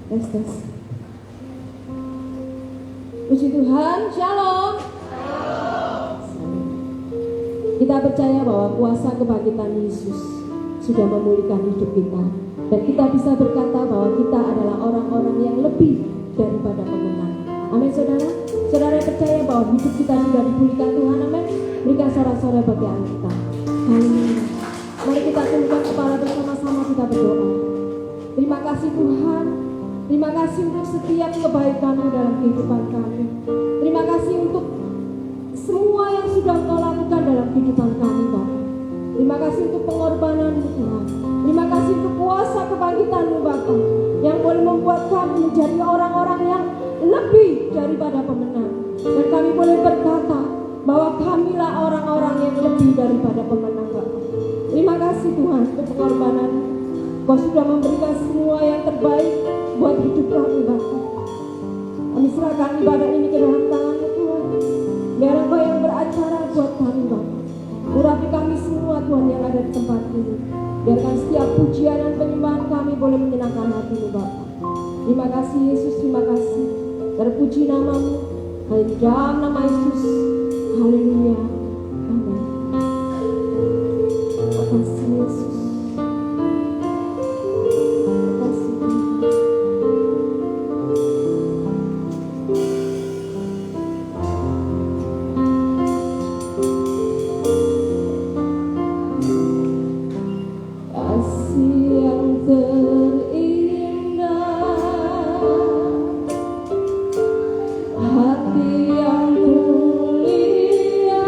Tes. Puji Tuhan, shalom. Kita percaya bahwa kuasa kebangkitan Yesus sudah memulihkan hidup kita. Dan kita bisa berkata bahwa kita adalah orang-orang yang lebih daripada pemenang. Amin saudara. Saudara percaya bahwa hidup kita sudah dipulihkan Tuhan. Amin. Berikan sorak-sorai bagi Allah kita. Haleluya. Mari kita tundukkan kepala bersama-sama, kita berdoa. Terima kasih Tuhan. Terima kasih untuk setiap kebaikan-Mu dalam kehidupan kami. Terima kasih untuk semua yang sudah Engkau lakukan dalam kehidupan kami, Bapak. Terima kasih untuk pengorbanan-Mu, Tuhan. Terima kasih untuk kuasa kebangkitan-Mu, Bapak, yang boleh membuat kami menjadi orang-orang yang lebih daripada pemenang. Dan kami boleh berkata bahwa kamilah orang-orang yang lebih daripada pemenang, Bapak. Terima kasih Tuhan untuk pengorbanan-Mu. Kau sudah memberikan semua yang terbaik buat hidup kami, Bapak. Kami serahkan ibadah ini ke dalam tangan-Mu, Tuhan. Biar Engkau yang beracara buat kami, Bapak. Urapi kami semua, Tuhan, yang ada di tempat ini. Biarkan setiap pujian dan penyembahan kami boleh menyenangkan hati-Mu, Bapak. Terima kasih Yesus, terima kasih. Terpuji nama-Mu. Hanya di dalam nama Yesus. Haleluya. Amin. Terima kasih Yesus. Hati yang mulia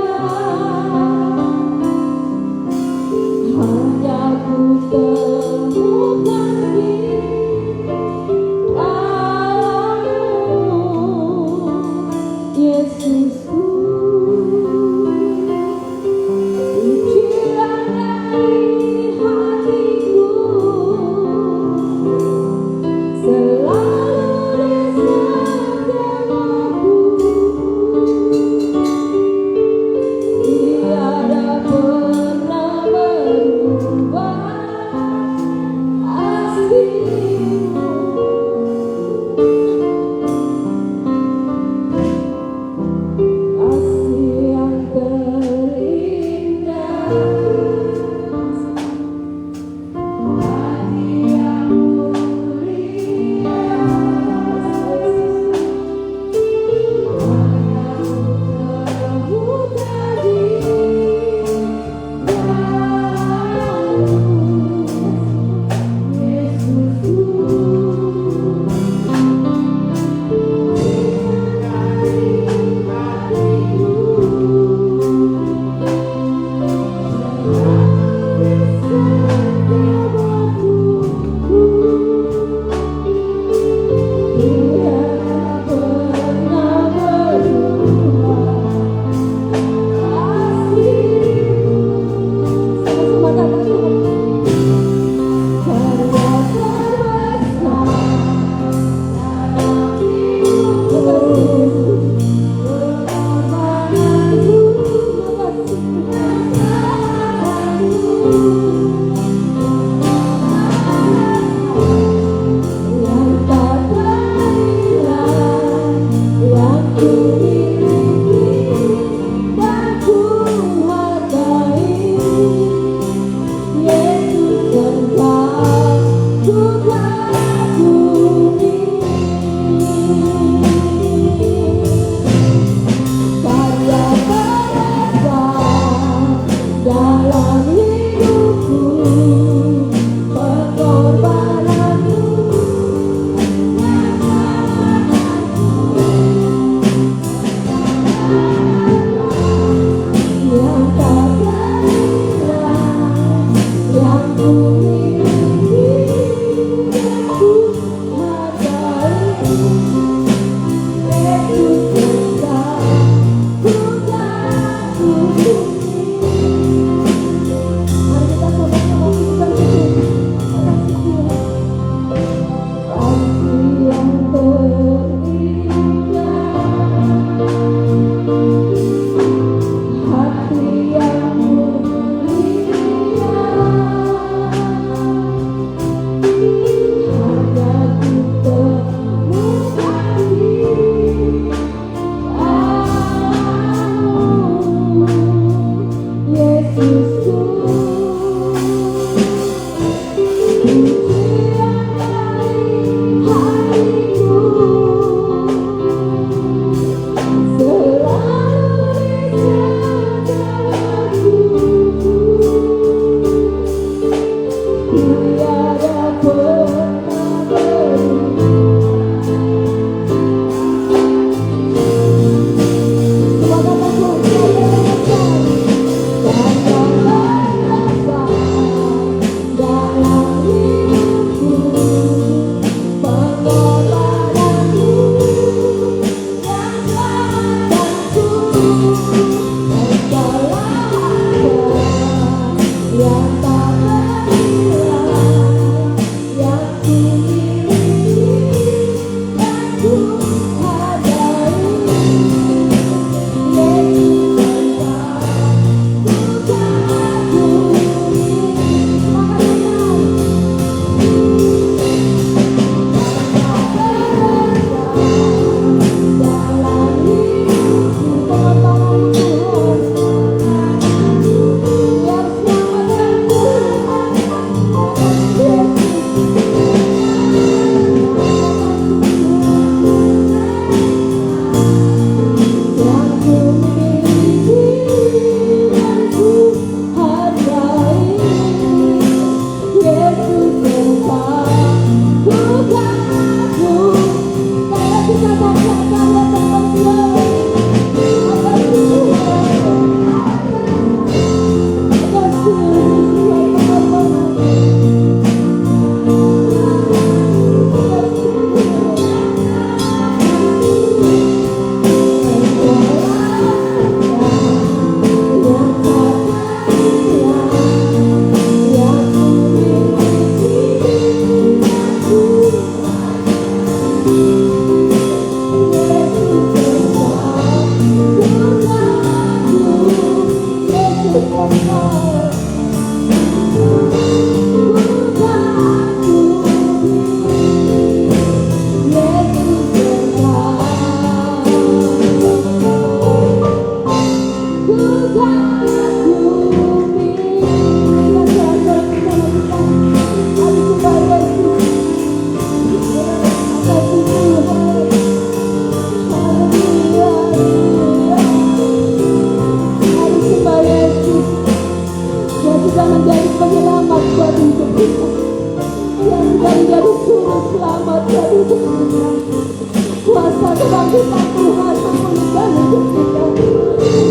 kebangkitan Tuhan memulihkan hidup kita.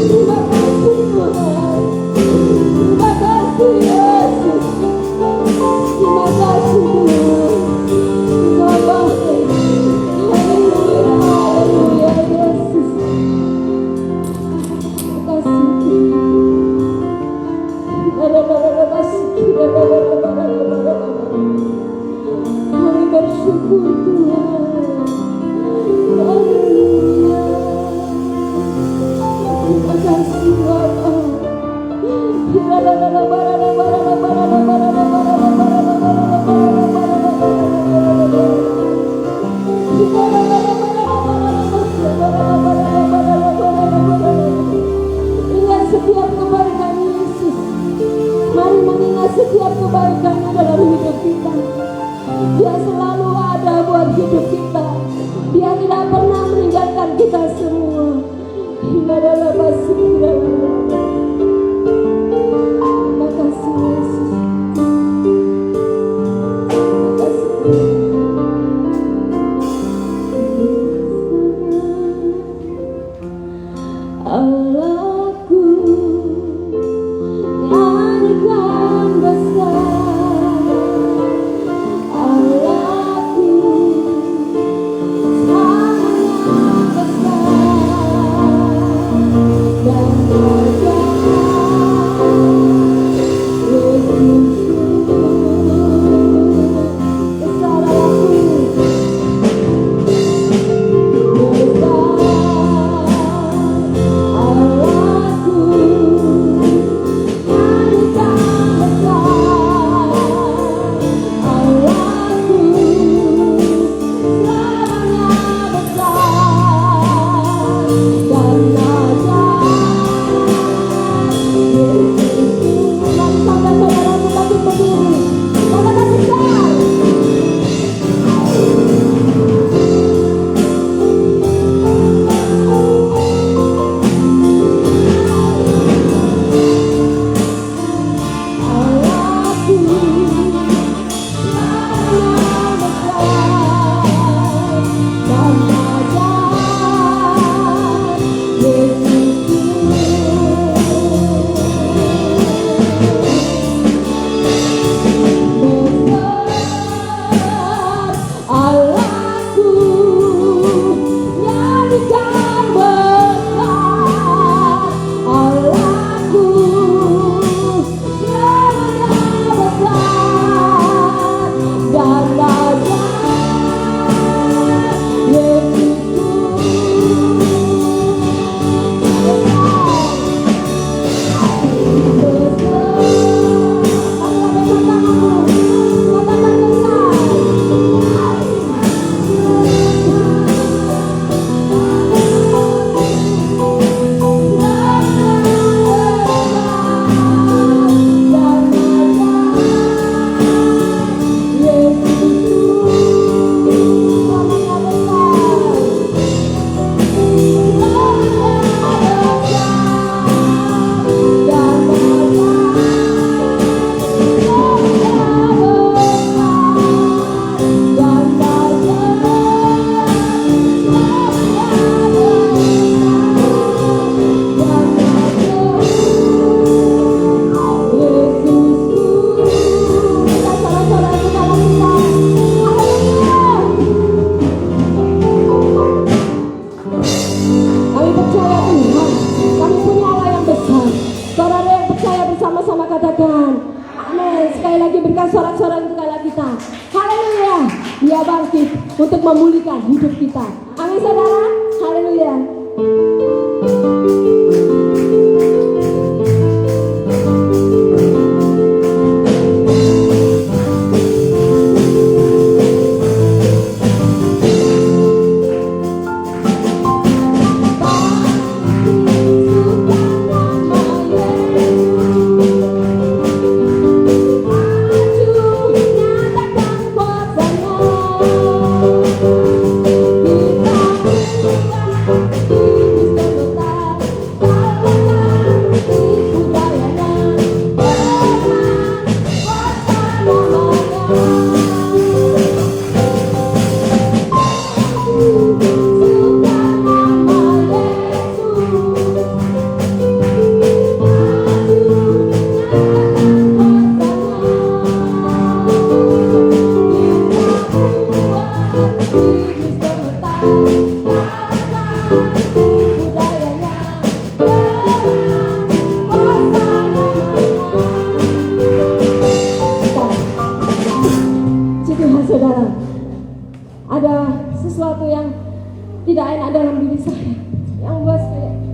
Terima kasih Tuhan. Terima kasih Yesus. Terima kasih Tuhan. Engkau baik. Haleluya, haleluya Yesus. Terima kasih kami bersyukur Tuhan. Haleluya. Terima kasih Bapa. Ingat setiap kebaikan Yesus. Mari mengingat setiap kebaikannya dalam hidup kita. Dia selalu ada buat hidup kita. Dia tidak pernah meninggalkan kita semua. Terima kasih Yesus. Terima kasih. Allahku nyanyikan besar, Allahku sangat besar dan Dia bangkit untuk memulihkan hidup kita. Amin saudara. Haleluya. Kita ada sesuatu yang tidak enak dalam diri saya yang membuat saya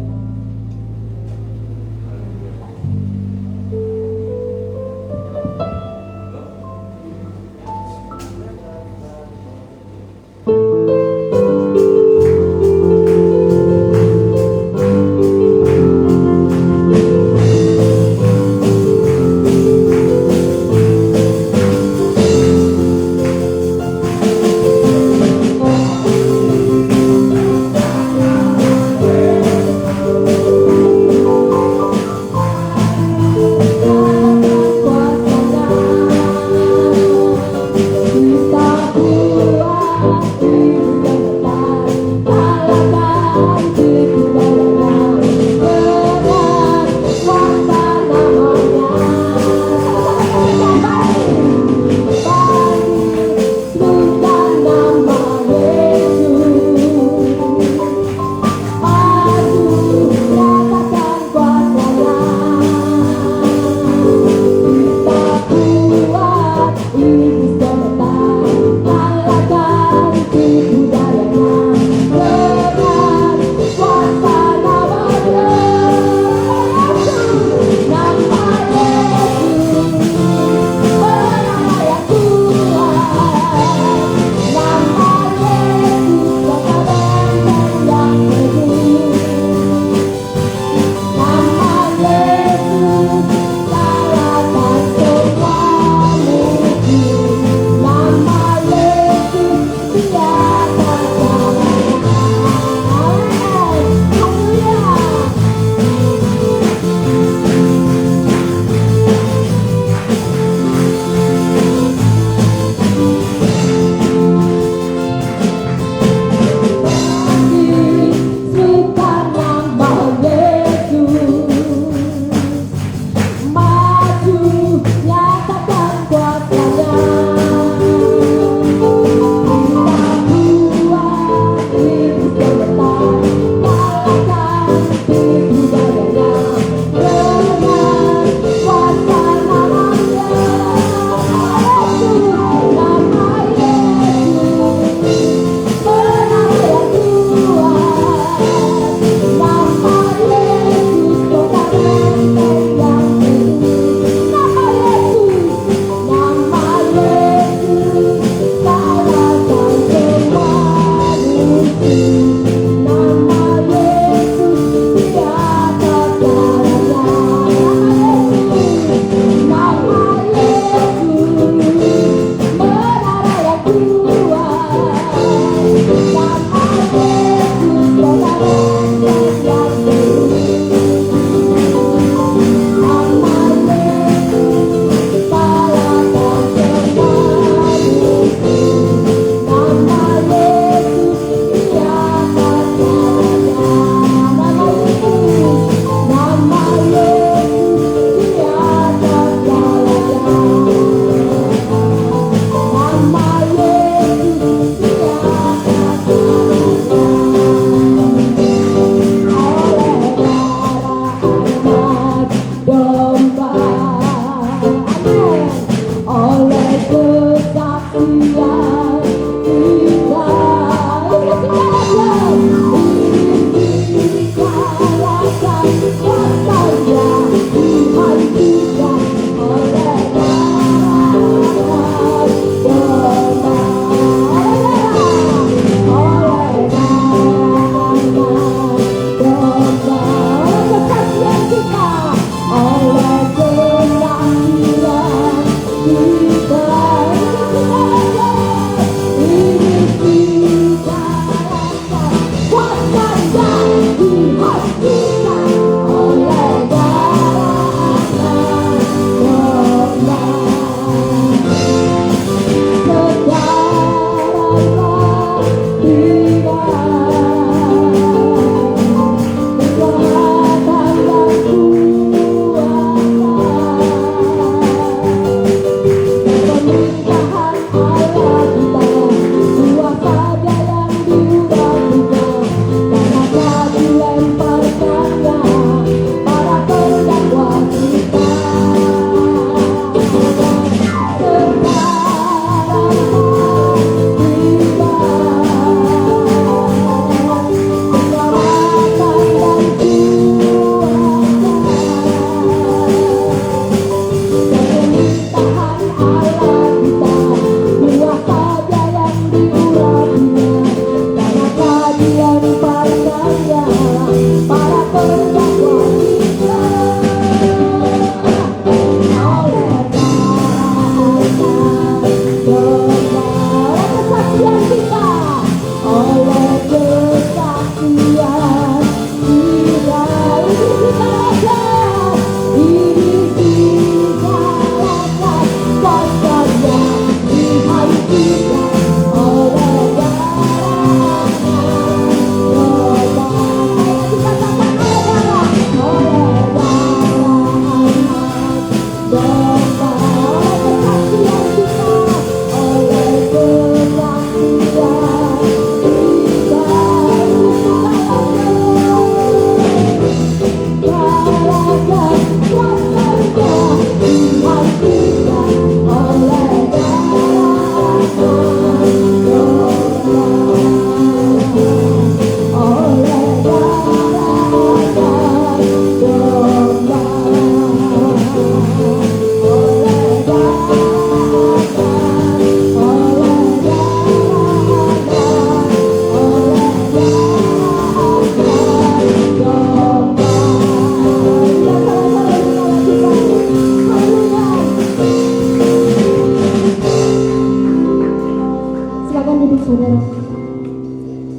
Silakan duduk saudara.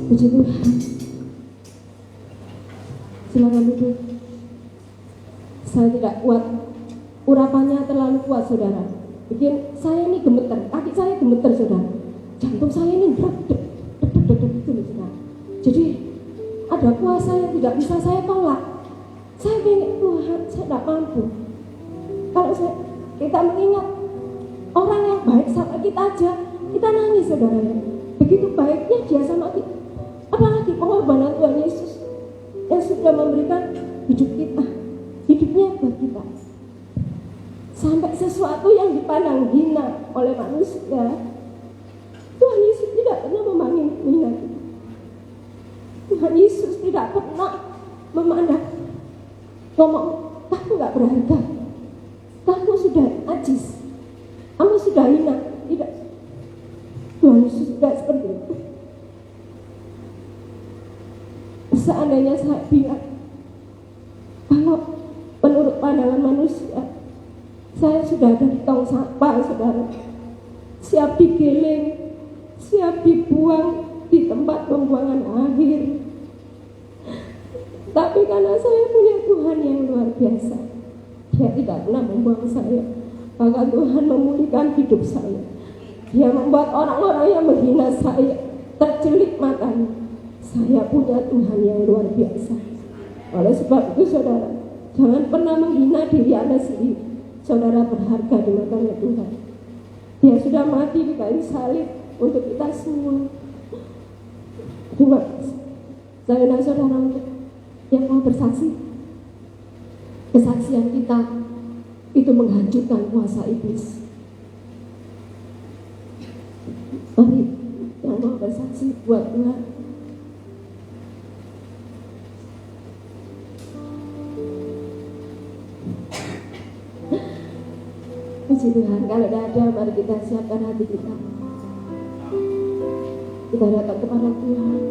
Puji Tuhan. Silakan duduk. Saya tidak kuat, urapannya terlalu kuat saudara. Bikin saya ini gemeter, kaki saya gemeter saudara. Jantung saya ini deg-deg gitu saudara. Jadi ada kuasa yang tidak bisa saya tolak. Saya ingin Tuhan, saya tidak mampu. Kalau kita mengingat orang yang baik sama kita aja, kita nangis saudara ya. Begitu baiknya dia sama kita. Apalagi pengorbanan Tuhan Yesus yang sudah memberikan hidup kita, hidupnya buat kita. Sampai sesuatu yang dipandang hina oleh manusia, Tuhan Yesus tidak pernah memandang hina kita. Tuhan Yesus tidak pernah memandang ngomong, kamu gak berharga, kamu sudah najis, kamu sudah hina. Tidak. Tuhan Yesus tidak seperti itu. Seandainya saya bilang, kalau menurut pandangan manusia, saya sudah ada di tong sampah saudara, siap digiling, siap dibuang di tempat pembuangan akhir. Tapi karena saya punya Tuhan yang luar biasa, Dia tidak pernah membuang saya. Bahkan Tuhan memulihkan hidup saya. Dia membuat orang-orang yang menghina saya tercelik matanya. Saya punya Tuhan yang luar biasa. Oleh sebab itu saudara, jangan pernah menghina diri Anda sendiri. Saudara berharga di matanya Tuhan. Dia sudah mati di kayu salib untuk kita semua. Terima kasih. Saya dan saudara untuk yang mau bersaksi, kesaksian kita itu menghancurkan kuasa iblis. Mari yang mau bersaksi buat Tuhan. Puji Tuhan. Kalau tidak ada, mari kita siapkan hati kita. Kita datang kepada Tuhan.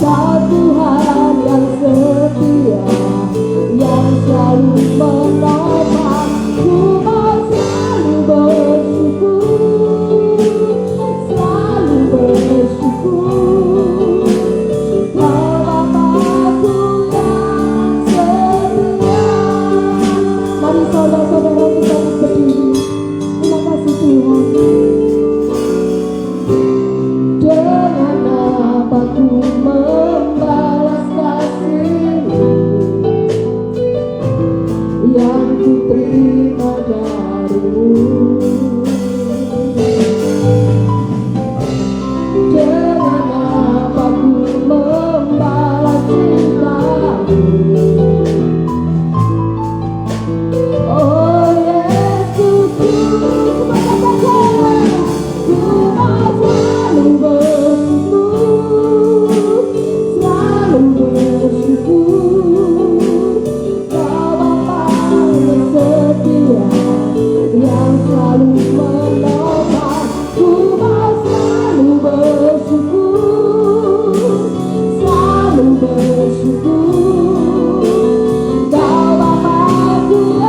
Kau Tuhan yang setia. yang ku terima darimu. Dengan apa ku membalas cintamu. Oh Yesus, ku mengatakan ku mau selalu bersyukur, selalu bersyukur. Kau Bapa yang setia, yang selalu menolong. Ku mau selalu bersyukur, selalu bersyukur. Kau Bapa yang setia.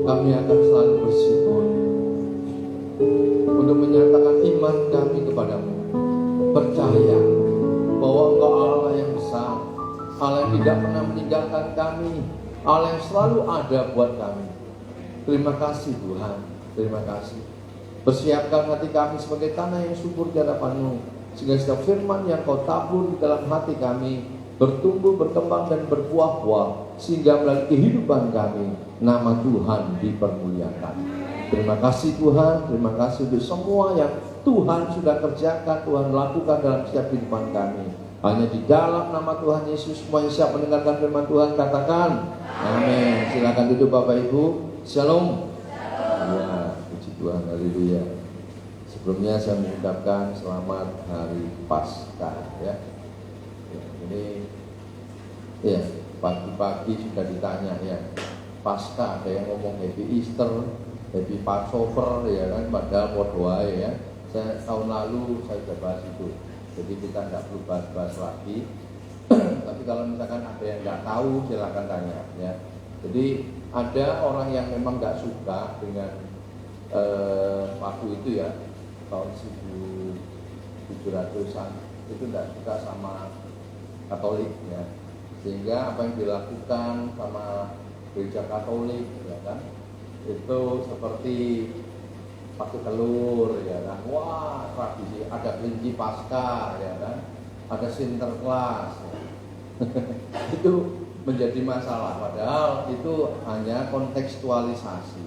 Kami akan selalu bersyukur untuk menyatakan iman kami kepadamu, percaya bahwa Engkau Allah yang besar, Allah yang tidak pernah meninggalkan kami, Allah yang selalu ada buat kami. Terima kasih Tuhan, terima kasih. Persiapkan hati kami sebagai tanah yang subur di hadapan-Mu, sehingga setiap firman yang Kau tabur di dalam hati kami bertumbuh, berkembang dan berbuah-buah, sehingga melalui kehidupan kami nama Tuhan dipermuliakan. Terima kasih Tuhan, terima kasih untuk semua yang Tuhan sudah kerjakan, Tuhan lakukan dalam setiap kehidupan kami. Hanya di dalam nama Tuhan Yesus, semua yang siap mendengarkan firman Tuhan katakan amin. Silakan duduk Bapak Ibu. Shalom. Ya, puji Tuhan, haleluya. Sebelumnya saya mengucapkan selamat hari Paskah ya. Ini ya pagi-pagi sudah ditanya ya, Paskah, ada yang ngomong Happy Easter, Happy Passover ya kan, padahal podo ya. Saya tahun lalu saya sudah bahas itu, jadi kita tidak perlu bahas-bahas lagi. Tapi kalau misalkan ada yang nggak tahu silakan tanya ya. Jadi ada orang yang memang nggak suka dengan waktu itu ya, tahun 1700-an itu tidak suka sama Katolik ya, sehingga apa yang dilakukan sama gereja Katolik ya kan, itu seperti pakai telur, ya kan. Wah, tradisi, ada kelinci pasca, ya kan. Ada Sinterklas. Ya. Itu menjadi masalah, padahal itu hanya kontekstualisasi,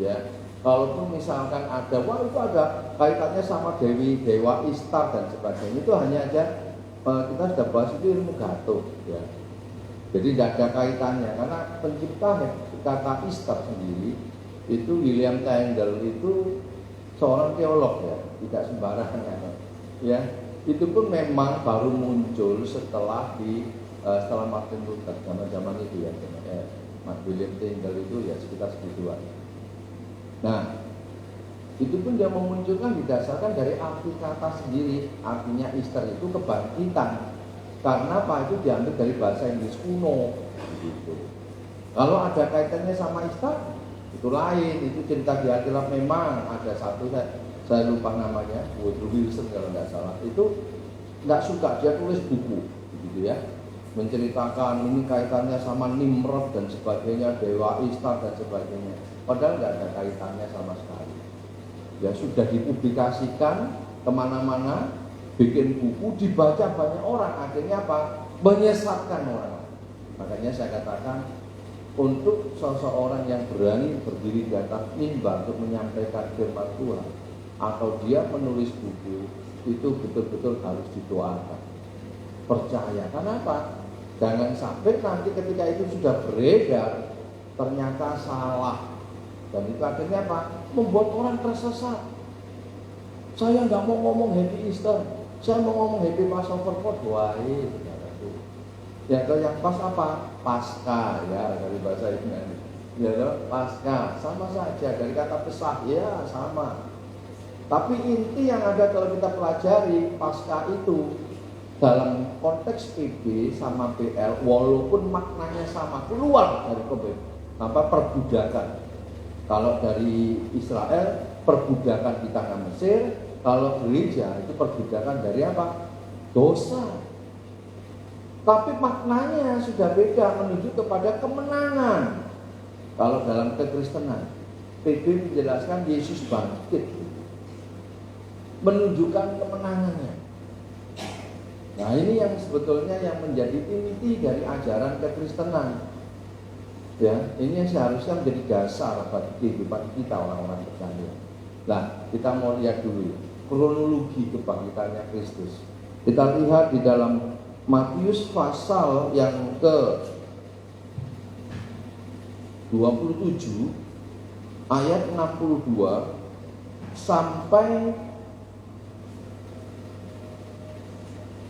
ya. Kalaupun misalkan ada, wah itu ada kaitannya sama Dewa Ishtar dan sebagainya, itu hanya aja kita sudah bahas itu ilmu gatuk, ya. Jadi tidak ada kaitannya, karena pencipta kata Ishtar sendiri itu William Tyndale itu seorang teolog, ya, tidak sembarangan, ya. Itu pun memang baru muncul setelah Martin Luther, zaman itu, ya, William Tyndale itu ya sekitar segituan. Nah, itu pun dia memunculkan didasarkan dari arti kata sendiri. Artinya Easter itu kebangkitan. Karena apa? Itu diambil dari bahasa Inggris kuno, gitu. Kalau ada kaitannya sama Easter, itu lain. Itu cerita di Alkitab memang ada satu, saya lupa namanya, Woodrow Wilson kalau nggak salah. Itu nggak suka, dia tulis buku, gitu ya, menceritakan ini kaitannya sama Nimrod dan sebagainya, Dewa Ishtar dan sebagainya. Padahal nggak ada kaitannya sama sekali. Ya sudah dipublikasikan kemana-mana, bikin buku, dibaca banyak orang. Akhirnya apa? Menyesatkan orang. Makanya saya katakan, untuk seseorang yang berani berdiri di atas mimbar untuk menyampaikan firman Tuhan, atau dia menulis buku, itu betul-betul harus didoakan. Percaya, kenapa? Jangan sampai nanti ketika itu sudah beredar ternyata salah, dan itu akhirnya apa? Membuat orang tersesat. Saya nggak mau ngomong Happy Easter, saya mau ngomong Happy Passover. Wah, ya kalau yang pas apa? Pasca, ya, dari bahasa Yunani. Ya, pasca, sama saja dari kata pesah, ya sama. Tapi inti yang ada kalau kita pelajari pasca itu dalam konteks PB sama PL, walaupun maknanya sama, keluar dari perbudakan. Kalau dari Israel, perbudakan di tanah Mesir. Kalau gereja, itu perbudakan dari apa? Dosa. Tapi maknanya sudah beda, menuju kepada kemenangan. Kalau dalam kekristenan, PB menjelaskan Yesus bangkit, menunjukkan kemenangannya. Nah, ini yang sebetulnya yang menjadi inti dari ajaran kekristenan. Ya, ini yang seharusnya menjadi dasar bagi kehidupan kita orang-orang percaya. Nah, kita mau lihat dulu kronologi kebangkitannya Kristus. Kita lihat di dalam Matius pasal yang ke 27 ayat 62 sampai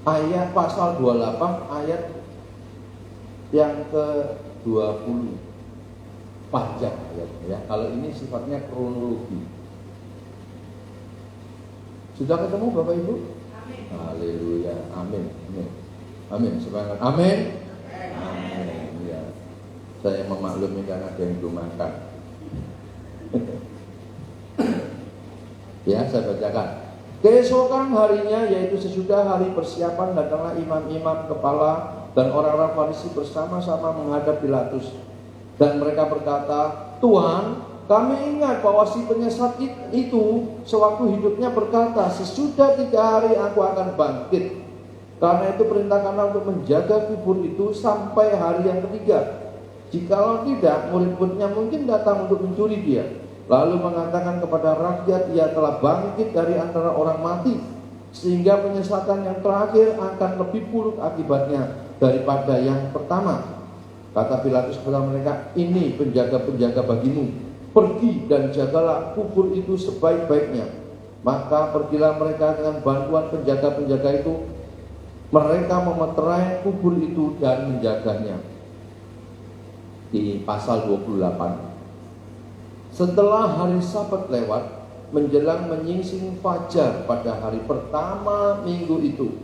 ayat pasal 28 ayat yang ke-20. Panjang ayatnya, ya. Kalau ini sifatnya kronologi. Sudah ketemu Bapak Ibu? Amin. Haleluya. Amin. Amin. Amin. Semangat. Amin. Amin. Ya. Saya memaklumi karena ada yang belum makan. Ya, saya bacakan. Keesokan harinya, yaitu sesudah hari persiapan, datanglah imam-imam kepala dan orang-orang Farisi bersama-sama menghadap Pilatus. Dan mereka berkata, Tuhan, kami ingat bahwa si penyesat itu sewaktu hidupnya berkata, sesudah 3 hari aku akan bangkit. Karena itu perintahkanlah untuk menjaga kubur itu sampai hari yang ketiga. Jikalau tidak, murid-muridnya mungkin datang untuk mencuri dia, lalu mengatakan kepada rakyat, ia telah bangkit dari antara orang mati, sehingga penyesatan yang terakhir akan lebih buruk akibatnya daripada yang pertama. Kata Pilatus kepada mereka, ini penjaga-penjaga bagimu, pergi dan jagalah kubur itu sebaik-baiknya. Maka pergilah mereka dengan bantuan penjaga-penjaga itu. Mereka memeterai kubur itu dan menjaganya. Di pasal 28. Setelah hari Sabat lewat, menjelang menyingsing fajar pada hari pertama minggu itu,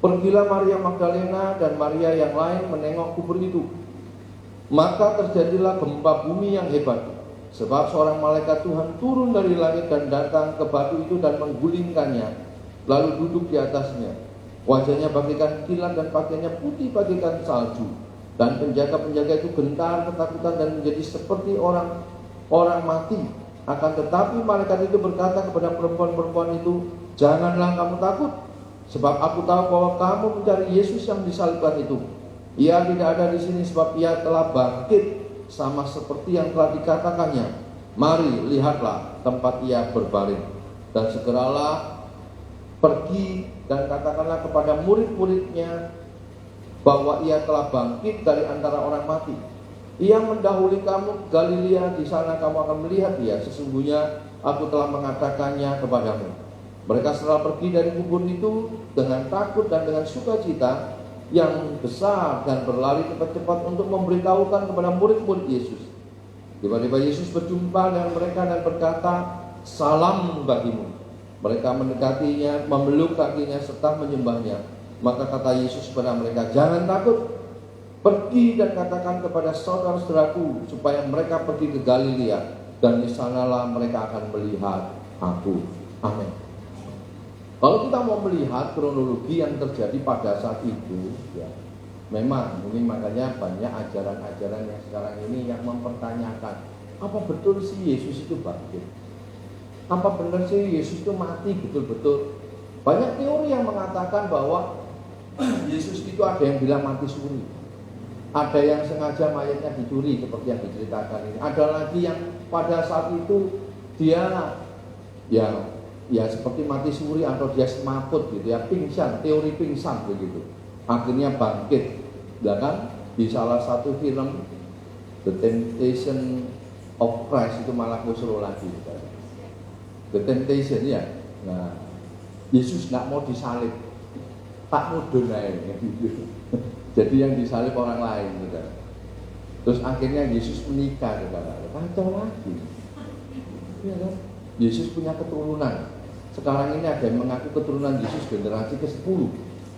pergilah Maria Magdalena dan Maria yang lain menengok kubur itu. Maka terjadilah gempa bumi yang hebat, sebab seorang malaikat Tuhan turun dari langit dan datang ke batu itu dan menggulingkannya, lalu duduk di atasnya. Wajahnya bagaikan kilat dan pakaiannya putih bagaikan salju. Dan penjaga-penjaga itu gentar ketakutan dan menjadi seperti orang mati. Akan tetapi malaikat itu berkata kepada perempuan-perempuan itu, "Janganlah kamu takut, sebab aku tahu bahwa kamu mencari Yesus yang disalibkan itu. Ia tidak ada di sini sebab ia telah bangkit sama seperti yang telah dikatakannya. Mari lihatlah tempat ia berbaring." Dan segeralah pergi dan katakanlah kepada murid-muridnya bahwa ia telah bangkit dari antara orang mati. Ia mendahului kamu ke Galilea, di sana kamu akan melihat dia. Sesungguhnya aku telah mengatakannya kepadamu. Mereka setelah pergi dari kubur itu dengan takut dan dengan sukacita yang besar dan berlari cepat-cepat untuk memberitahukan kepada murid-murid Yesus. Tiba-tiba Yesus berjumpa dengan mereka dan berkata, "Salam bagimu." Mereka mendekatinya, memeluk kakinya serta menyembahnya. Maka kata Yesus kepada mereka, "Jangan takut. Pergi dan katakan kepada saudara-saudaraku supaya mereka pergi ke Galilea, dan di sanalah mereka akan melihat aku." Amin. Kalau kita mau melihat kronologi yang terjadi pada saat itu, ya, memang ini makanya banyak ajaran-ajaran yang sekarang ini yang mempertanyakan, apa betul sih Yesus itu bangkit? Apa benar sih Yesus itu mati betul-betul? Banyak teori yang mengatakan bahwa Yesus itu ada yang bilang mati suri, ada yang sengaja mayatnya dicuri seperti yang diceritakan ini, ada lagi yang pada saat itu dia ya seperti mati suri atau dia semaput gitu ya, pingsan, teori pingsan begitu, akhirnya bangkit. Ya kan, di salah satu film The Temptation of Christ itu malah muncul lagi, The Temptation ya. Nah, Yesus nggak mau disalib, tak mudun aja gitu. Jadi yang disalib orang lain, saudara. Terus akhirnya Yesus menikah, saudara. Kacau lagi. Ya kan? Yesus punya keturunan. Sekarang ini ada yang mengaku keturunan Yesus generasi ke-10.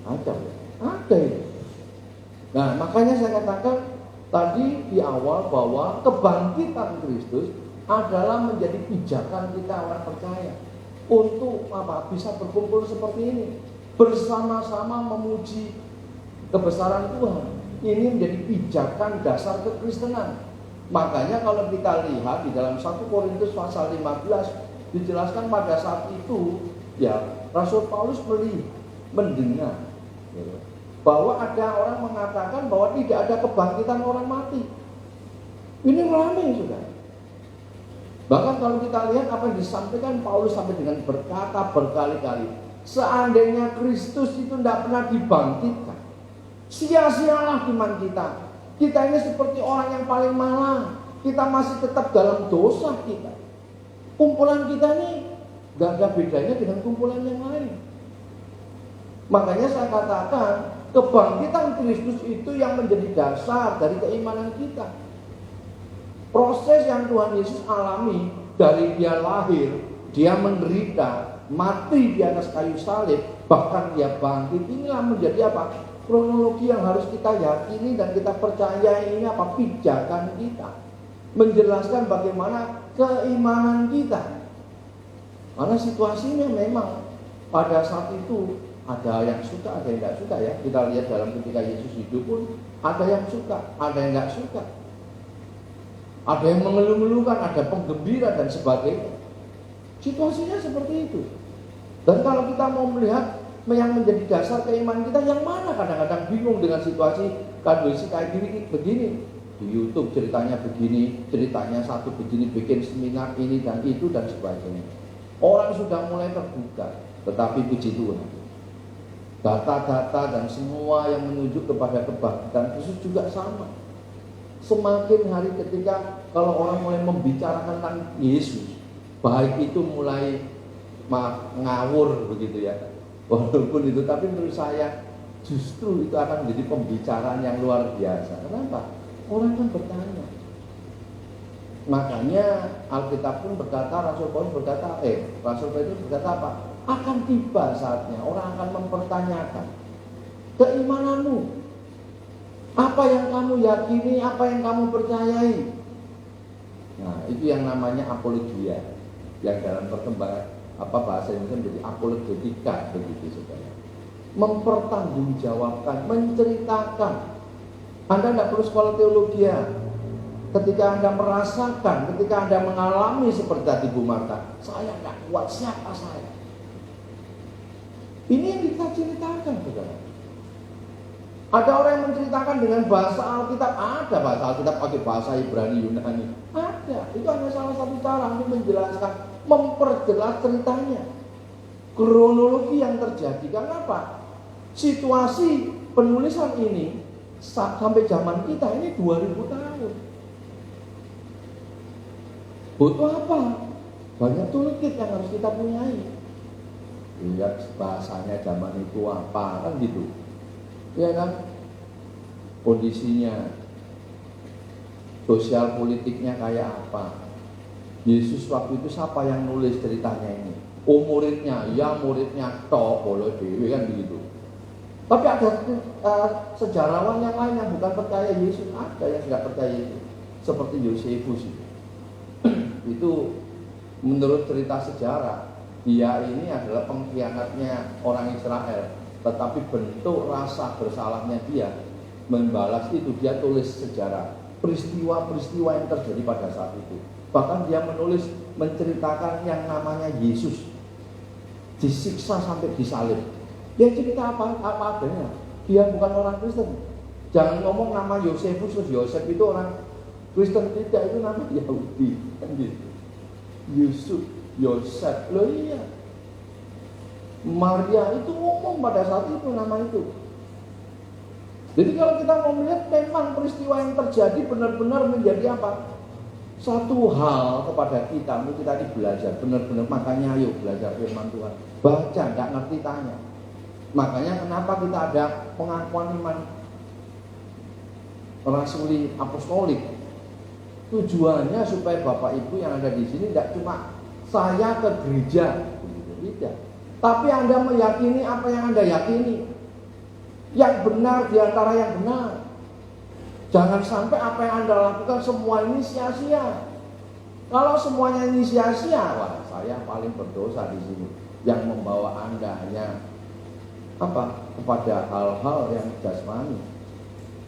Kacau ya? Ada itu. Nah, makanya saya katakan tadi di awal bahwa kebangkitan Kristus adalah menjadi pijakan kita orang percaya untuk apa? Bisa berkumpul seperti ini, bersama-sama memuji kebesaran Tuhan. Ini menjadi pijakan dasar kekristenan. Makanya kalau kita lihat di dalam 1 Korintus pasal 15 dijelaskan pada saat itu ya Rasul Paulus mendengar bahwa ada orang mengatakan bahwa tidak ada kebangkitan orang mati. Ini ramai sudah. Bahkan kalau kita lihat apa yang disampaikan Paulus sampai dengan berkata berkali-kali, seandainya Kristus itu tidak pernah dibangkitkan, sia-sialah iman kita. Kita ini seperti orang yang paling malang. Kita masih tetap dalam dosa kita. Kumpulan kita ini gak ada bedanya dengan kumpulan yang lain. Makanya saya katakan kebangkitan Kristus itu yang menjadi dasar dari keimanan kita. Proses yang Tuhan Yesus alami dari dia lahir, dia menderita, mati di atas kayu salib, bahkan dia bangkit. Inilah menjadi apa? Kronologi yang harus kita yakini dan kita percaya. Ini apa? Pijakan kita, menjelaskan bagaimana keimanan kita. Karena situasinya memang pada saat itu ada yang suka, ada yang tidak suka ya. Kita lihat dalam ketika Yesus hidup pun ada yang suka, ada yang tidak suka. Ada yang mengeluh-ngeluhkan, ada penggembira dan sebagainya. Situasinya seperti itu. Dan kalau kita mau melihat yang menjadi dasar keimanan kita yang mana, kadang-kadang bingung dengan situasi kondisi kayak gini begini. Di YouTube ceritanya begini, ceritanya satu begini, bikin seminar ini dan itu dan sebagainya. Orang sudah mulai terbuka, tetapi puji Tuhan, data-data dan semua yang menunjuk kepada kebangkitan Kristus juga sama. Semakin hari ketika kalau orang mulai membicarakan tentang Yesus, baik itu mulai ngawur begitu ya. Walaupun itu, tapi menurut saya justru itu akan menjadi pembicaraan yang luar biasa. Kenapa? Orang kan bertanya. Makanya Alkitab pun berkata, Rasul Paulus berkata apa? Akan tiba saatnya orang akan mempertanyakan keimananmu. Apa yang kamu yakini, apa yang kamu percayai. Nah, itu yang namanya apologia. Yang dalam perkembangan bahasa Indonesia menjadi apologetika begitu saudara. Mempertanggungjawabkan, menceritakan. Anda tidak perlu sekolah teologi ya. Ketika Anda merasakan, ketika Anda mengalami seperti tadi Bu Marta, saya nggak kuat, siapa saya? Ini yang kita ceritakan, saudara. Ada orang yang menceritakan dengan bahasa Alkitab, ada bahasa Alkitab pakai bahasa Ibrani, Yunani, ada. Itu hanya salah satu cara untuk menjelaskan, memperjelas ceritanya, kronologi yang terjadi. Karena apa? Situasi penulisan ini sampai zaman kita ini 2000 tahun. Butuh apa? Banyak toolkit yang harus kita punyai. Lihat bahasanya zaman itu apa, kan gitu. Ya kan? Kondisinya, sosial politiknya kayak apa. Yesus waktu itu siapa yang nulis ceritanya ini? Oh, muridnya, ya muridnya tok, boleh dewe, kan begitu. Tapi ada sejarawan yang lain yang bukan percaya Yesus, ada yang tidak percaya Yesus, seperti Yosefus itu menurut cerita sejarah, dia ini adalah pengkhianatnya orang Israel, tetapi bentuk rasa bersalahnya dia membalas itu, dia tulis sejarah peristiwa-peristiwa yang terjadi pada saat itu. Bahkan dia menulis menceritakan yang namanya Yesus disiksa sampai disalib. Dia cerita apa adanya. Dia bukan orang Kristen. Jangan ngomong nama Yosefus, Yosef itu orang Kristen, tidak, itu nama Yahudi, kan gitu. Yusuf, Yosef, loh iya. Maria itu ngomong pada saat itu nama itu. Jadi kalau kita mau melihat, memang peristiwa yang terjadi benar-benar menjadi apa? Satu hal kepada kita, untuk kita ini belajar benar-benar. Makanya ayo belajar firman Tuhan. Baca, nggak ngerti tanya. Makanya kenapa kita ada pengakuan iman rasuli apostolik? Tujuannya supaya Bapak Ibu yang ada di sini tidak cuma saya ke gereja, tidak. Tapi Anda meyakini apa yang Anda yakini, yang benar di antara yang benar. Jangan sampai apa yang Anda lakukan semua ini sia-sia. Kalau semuanya ini sia-sia, wah, saya paling berdosa di sini. Yang membawa Anda hanya apa? Kepada hal-hal yang jasmani.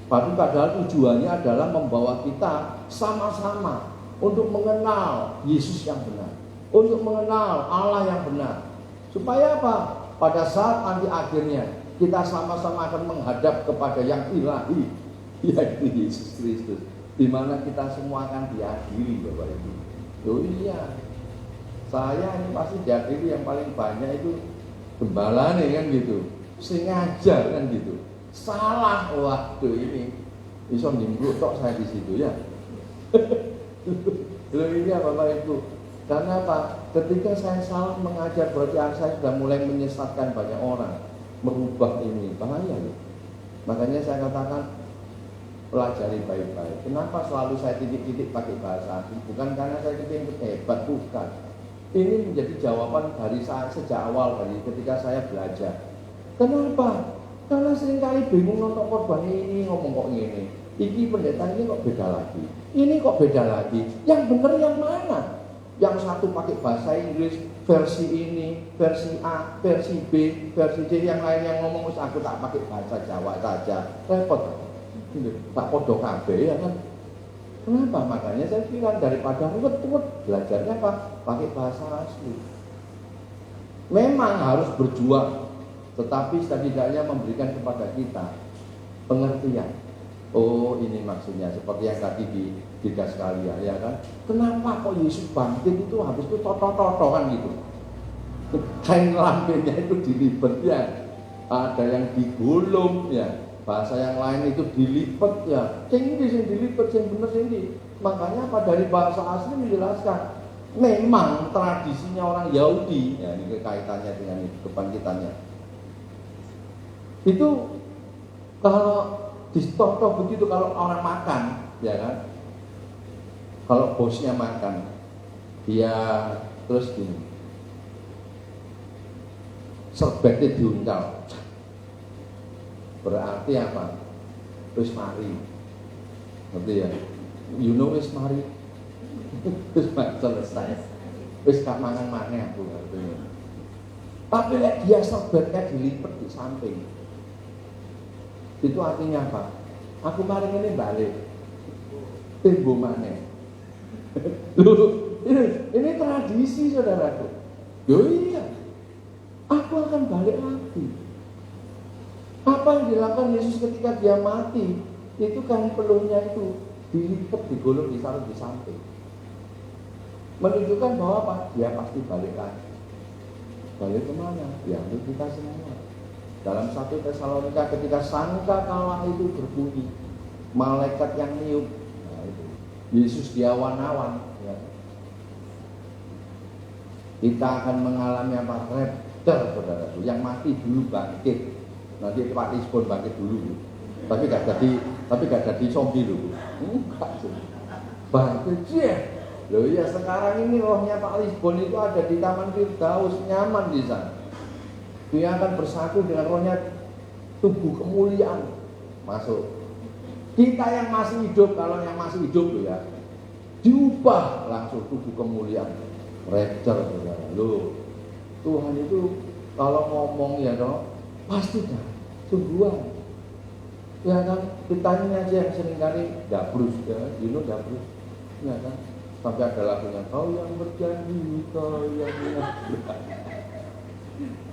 Padahal tujuannya adalah membawa kita sama-sama untuk mengenal Yesus yang benar, untuk mengenal Allah yang benar. Supaya apa? Pada saat nanti akhirnya kita sama-sama akan menghadap kepada yang ilahi, yaitu Yesus Kristus, di mana kita semua akan dihadiri, Bapak Ibu. Oh iya, saya ini pasti dihadiri yang paling banyak itu gembala nih, kan gitu. Sengaja, kan gitu. Salah, waduh ini bisa nimbruk tok saya di situ ya. Loh ini ya Bapak Ibu. Karena apa? Ketika saya salah mengajar, berarti saya sudah mulai menyesatkan banyak orang. Merubah ini, bahaya ya. Makanya saya katakan pelajari baik-baik. Kenapa selalu saya titik-titik pakai bahasa asing? Bukan karena saya ingin hebat, bukan. Ini menjadi jawaban dari saya sejak awal, dari ketika saya belajar. Kenapa? Karena seringkali bingung nonton korban ini, ngomong kok gini. Iki pendeta ini kok beda lagi. Ini kok beda lagi. Yang benar yang mana? Yang satu pakai bahasa Inggris, versi ini, versi A, versi B, versi C. Yang lain yang ngomong, aku tak pakai bahasa Jawa saja. Repot. Tak podo kabeh ya kan. Kenapa? Makanya saya bilang daripada ruwet-ruwet, belajarnya apa? Pakai bahasa asli. Memang harus berjuang, tetapi setidaknya memberikan kepada kita pengertian. Oh, ini maksudnya seperti yang tadi di Gaskalia, ya kan? Kenapa kok Yesus bangkit itu habis itu toto-toto kan gitu? Kain lambenya itu dilipet ya, ada yang digulung ya, bahasa yang lain itu dilipet ya. Sing dilipet, sing bener sing. Makanya apa, dari bahasa asli menjelaskan memang tradisinya orang Yahudi, ya ini kaitannya dengan kebangkitannya. Itu kalau distoto begitu, kalau orang makan, ya kan? Kalau bosnya makan, dia terus gini, serbetnya diuncal, berarti apa? Terus mari, ngerti ya? You know wis mari, terus selesai, terus gak mangan-mangan aku artinya. Tapi dia serbetnya dilipat di samping. Itu artinya apa? Aku maring ini balik. tembo maneh. Loh, ini tradisi saudaraku. Yo iya, aku akan balik lagi. Apa yang dilakukan Yesus ketika dia mati, itu kan peluhnya itu dilipat, digulung, ditaruh di samping. Menunjukkan bahwa apa? Dia pasti balik lagi. Balik kemana? Ya untuk kita semua. Dalam 1 Tesalonika ketika sangkakala itu berbunyi, malaikat yang niup, nah itu Yesus diawan-awan. Ya. Kita akan mengalami apa? Rapture, saudara. Yang mati dulu bangkit. Nanti Pak Lisbon bangkit dulu. Tapi gak jadi zombie dulu. Enggak. Bangkit ya. Loh ya, sekarang ini rohnya Pak Lisbon itu ada di Taman Firdaus, nyaman di sana. Dia akan bersatu dengan rohnya tubuh kemuliaan. Masuk. Kita yang masih hidup, kalau yang masih hidup loh ya, diubah langsung tubuh kemuliaan. Rapture, saudara. Loh, Tuhan itu kalau ngomong ya dong, pasti dah, sungguhan. Ya kan, ditanya aja yang seringkali dabrus ya, dabrus, ya kan. Sampai ada lagunya, kau yang berjanji, kau yang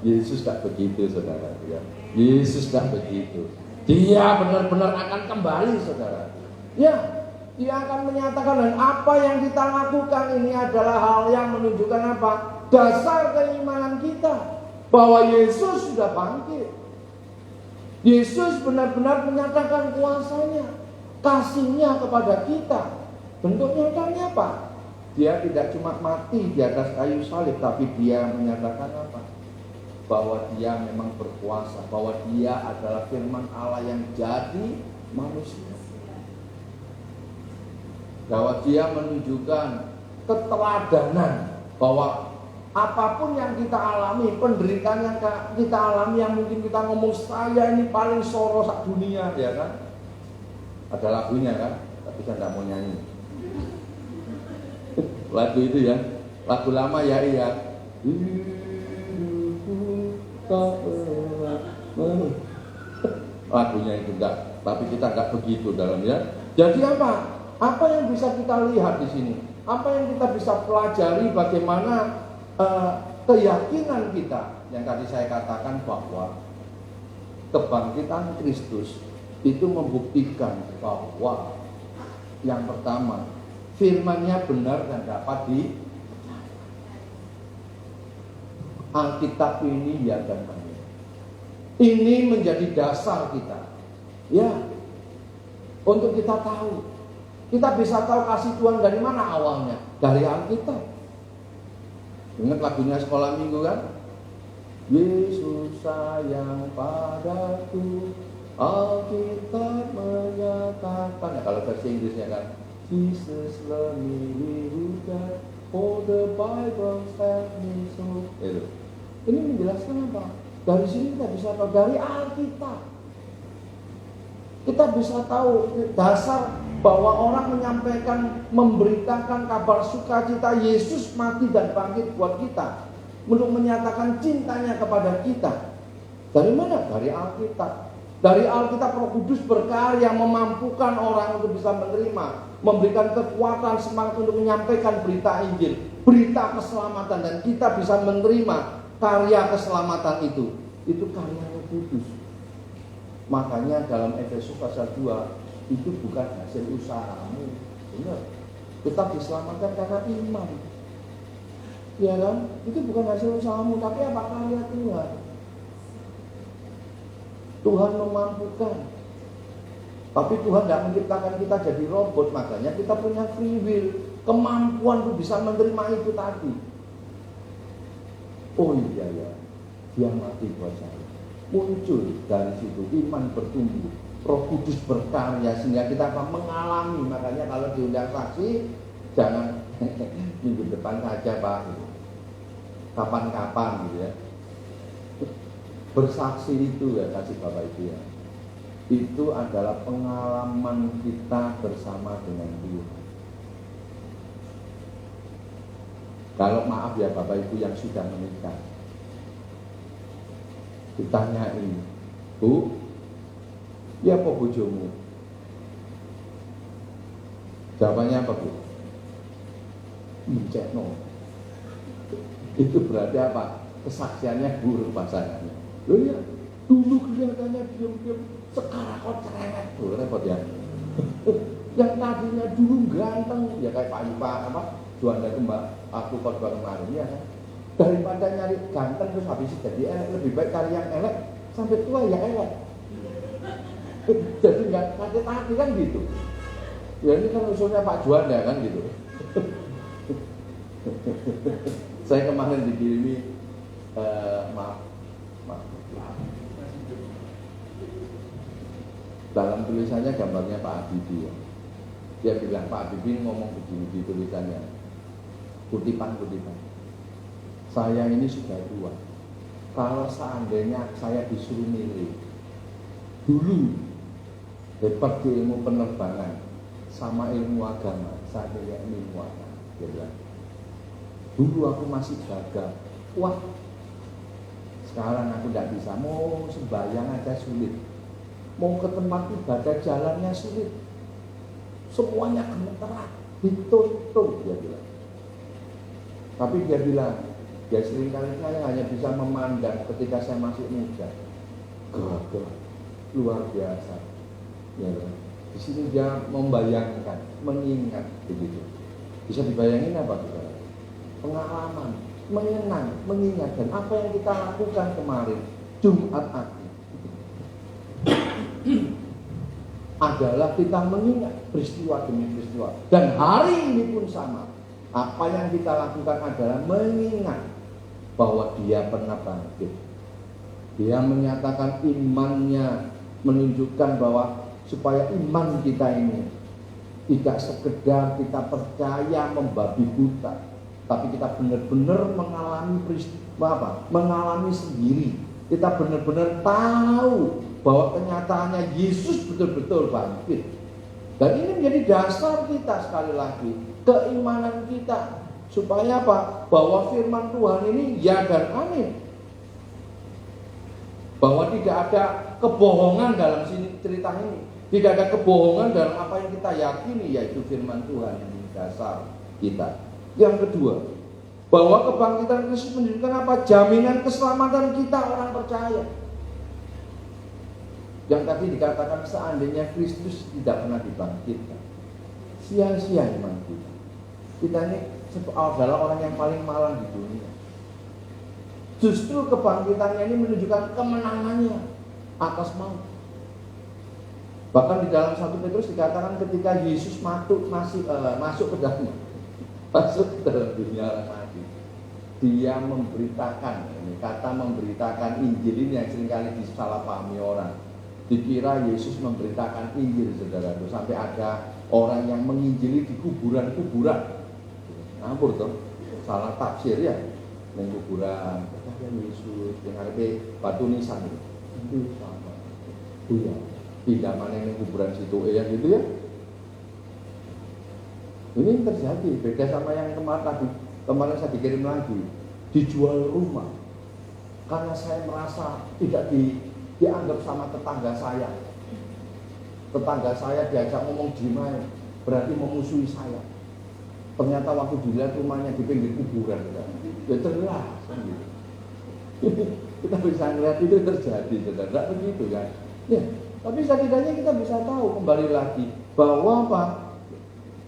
Yesus tak begitu, saudara. Ya. Yesus tak begitu. Dia benar-benar akan kembali, saudara. Ya, dia akan menyatakan, dan apa yang kita lakukan ini adalah hal yang menunjukkan apa? Dasar keimanan kita bahwa Yesus sudah bangkit. Yesus benar-benar menyatakan kuasanya, kasihnya kepada kita. Bentuk nyatanya apa? Dia tidak cuma mati di atas kayu salib, tapi dia menyatakan apa? Bahwa dia memang berkuasa, bahwa dia adalah firman Allah yang jadi manusia. Bahwa dia menunjukkan keteladanan bahwa apapun yang kita alami, penderitaan yang kita alami, yang mungkin kita ngomong saya ini paling soro sak dunia, ya kan? Ada lagunya kan? Tapi saya tidak mau nyanyi. Lagu itu ya, lagu lama ya iya. Lagunya itu enggak, tapi kita enggak begitu dalamnya. Jadi apa? Apa yang bisa kita lihat di sini? Apa yang kita bisa pelajari bagaimana keyakinan kita yang tadi saya katakan bahwa kebangkitan Kristus itu membuktikan bahwa yang pertama, firman-Nya benar dan dapat di Alkitab ini ya dan amin. Ini menjadi dasar kita. Ya. Untuk kita tahu. Kita bisa tahu kasih Tuhan dari mana awalnya? Dari Alkitab. Ingat lagunya sekolah minggu kan? Yesus sayang padaku, Alkitab menyatakan. Ya, kalau versi Inggrisnya kan, Jesus love me with God, for the Bible says me so. Itu. Ini menjelaskan apa? Dari sini kita bisa tahu dari Alkitab. Kita bisa tahu dasar bahwa orang menyampaikan, memberitakan kabar sukacita Yesus mati dan bangkit buat kita, untuk menyatakan cintanya kepada kita. Dari mana? Dari Alkitab. Dari Alkitab Roh Kudus berkarya memampukan orang untuk bisa menerima, memberikan kekuatan, semangat untuk menyampaikan berita Injil, berita keselamatan, dan kita bisa menerima karya keselamatan itu. Itu karya Roh Kudus. Makanya dalam Efesus pasal 2, itu bukan hasil usahamu. Benar. Kita diselamatkan karena iman. Ya kan? Itu bukan hasil usahamu, tapi apa? Karya Tuhan. Tuhan memampukan. Tapi Tuhan tidak menciptakan kita jadi robot. Makanya kita punya free will, kemampuan untuk bisa menerima itu tadi. Oh iya ya, dia mati buat saya. Muncul dari situ iman bertumbuh, Roh Kudus berkarya sehingga kita akan mengalami. Makanya kalau diundang saksi, jangan minggu depan saja Pak, kapan-kapan gitu ya. Bersaksi itu ya, kasih Bapak Ibu ya, itu adalah pengalaman kita bersama dengan Tuhan. Kalau maaf ya Bapak Ibu yang sudah menikah, ditanyain, Bu, ya apa bojomu? Jawabannya apa, Bu? Mencekno. Itu berarti apa? Kesaksiannya buruk bahasanya. Loh ya, dulu kelihatannya diam-diam, sekarang kok cerewet. Tuh repot ya. Yang tadinya dulu ganteng, ya kayak Pak Yupa apa? Juanda Kembang, aku khotbah kemarin ya kan. Daripada nyari ganteng terus habis itu jadi elek, lebih baik cari yang elek sampai tua ya elek. Jadi nggak hati-hati kan gitu. Ya ini kan usulnya Pak Juanda kan gitu. Saya kemarin dikirimi maaf. Dalam tulisannya gambarnya Pak Habibie ya. Dia bilang Pak Habibie ngomong begini di tulisannya. Kutipan-kutipan. Saya ini sudah tua. Kalau seandainya saya disuruh milih, dulu hebat di ilmu penerbangan sama ilmu agama, saya pilih ilmu agama. Dia bilang, dulu aku masih gagal. Wah, sekarang aku tidak bisa. Mau sembahyang aja sulit. Mau ke tempat ibadah jalannya sulit. Semuanya gemeteran, ditutup, dia bilang. Tapi dia bilang, ya seringkali saya hanya bisa memandang ketika saya masih muda. Gagal, luar biasa. Ya, di sini dia membayangkan, mengingat begitu. Bisa dibayangin apa saudara? Pengalaman, mengenang, mengingat, dan apa yang kita lakukan kemarin Jumat Agung adalah kita mengingat peristiwa demi peristiwa. Dan hari ini pun sama. Apa yang kita lakukan adalah mengingat bahwa dia pernah bangkit. Dia menyatakan imannya, menunjukkan bahwa supaya iman kita ini tidak sekedar kita percaya membabi buta, tapi kita benar-benar mengalami peristiwa apa? Mengalami sendiri. Kita benar-benar tahu bahwa kenyataannya Yesus betul-betul bangkit. Dan ini menjadi dasar kita sekali lagi, keimanan kita. Supaya apa? Bahwa firman Tuhan ini ya dan amin. Bahwa tidak ada kebohongan dalam sini cerita ini. Tidak ada kebohongan dalam apa yang kita yakini, yaitu firman Tuhan yang menjadi dasar kita. Yang kedua, bahwa kebangkitan Kristus menunjukkan apa? Jaminan keselamatan kita orang percaya. Yang tadi dikatakan seandainya Kristus tidak pernah dibangkitkan, sia-sia iman kita. Kita ini adalah orang yang paling malang di dunia. Justru kebangkitannya ini menunjukkan kemenangannya atas maut. Bahkan di dalam 1 Petrus dikatakan ketika Yesus masuk ke dalam dunia mati, dia memberitakan, ini kata memberitakan Injil ini yang seringkali disalahpahami orang. Dikira Yesus memberitakan Injil, saudara, sampai ada orang yang menginjili di kuburan-kuburan. Ampun toh, salah tafsir ya, di kuburan. Kata Yesus yang ada batu nisan itu sama. Iya, tidak mana yang kuburan situ ya gitu ya. Ini yang terjadi, beda sama yang kemarin saya dikirim lagi, dijual rumah. Karena saya merasa tidak dianggap sama tetangga saya. Tetangga saya diajak ngomong gimana, berarti memusuhi saya. Ternyata waktu dilihat rumahnya di pinggir kuburan, ya jelas kan gitu. Kita bisa melihat itu terjadi, tidak begitu kan? Ya, tapi setidaknya kita bisa tahu kembali lagi bahwa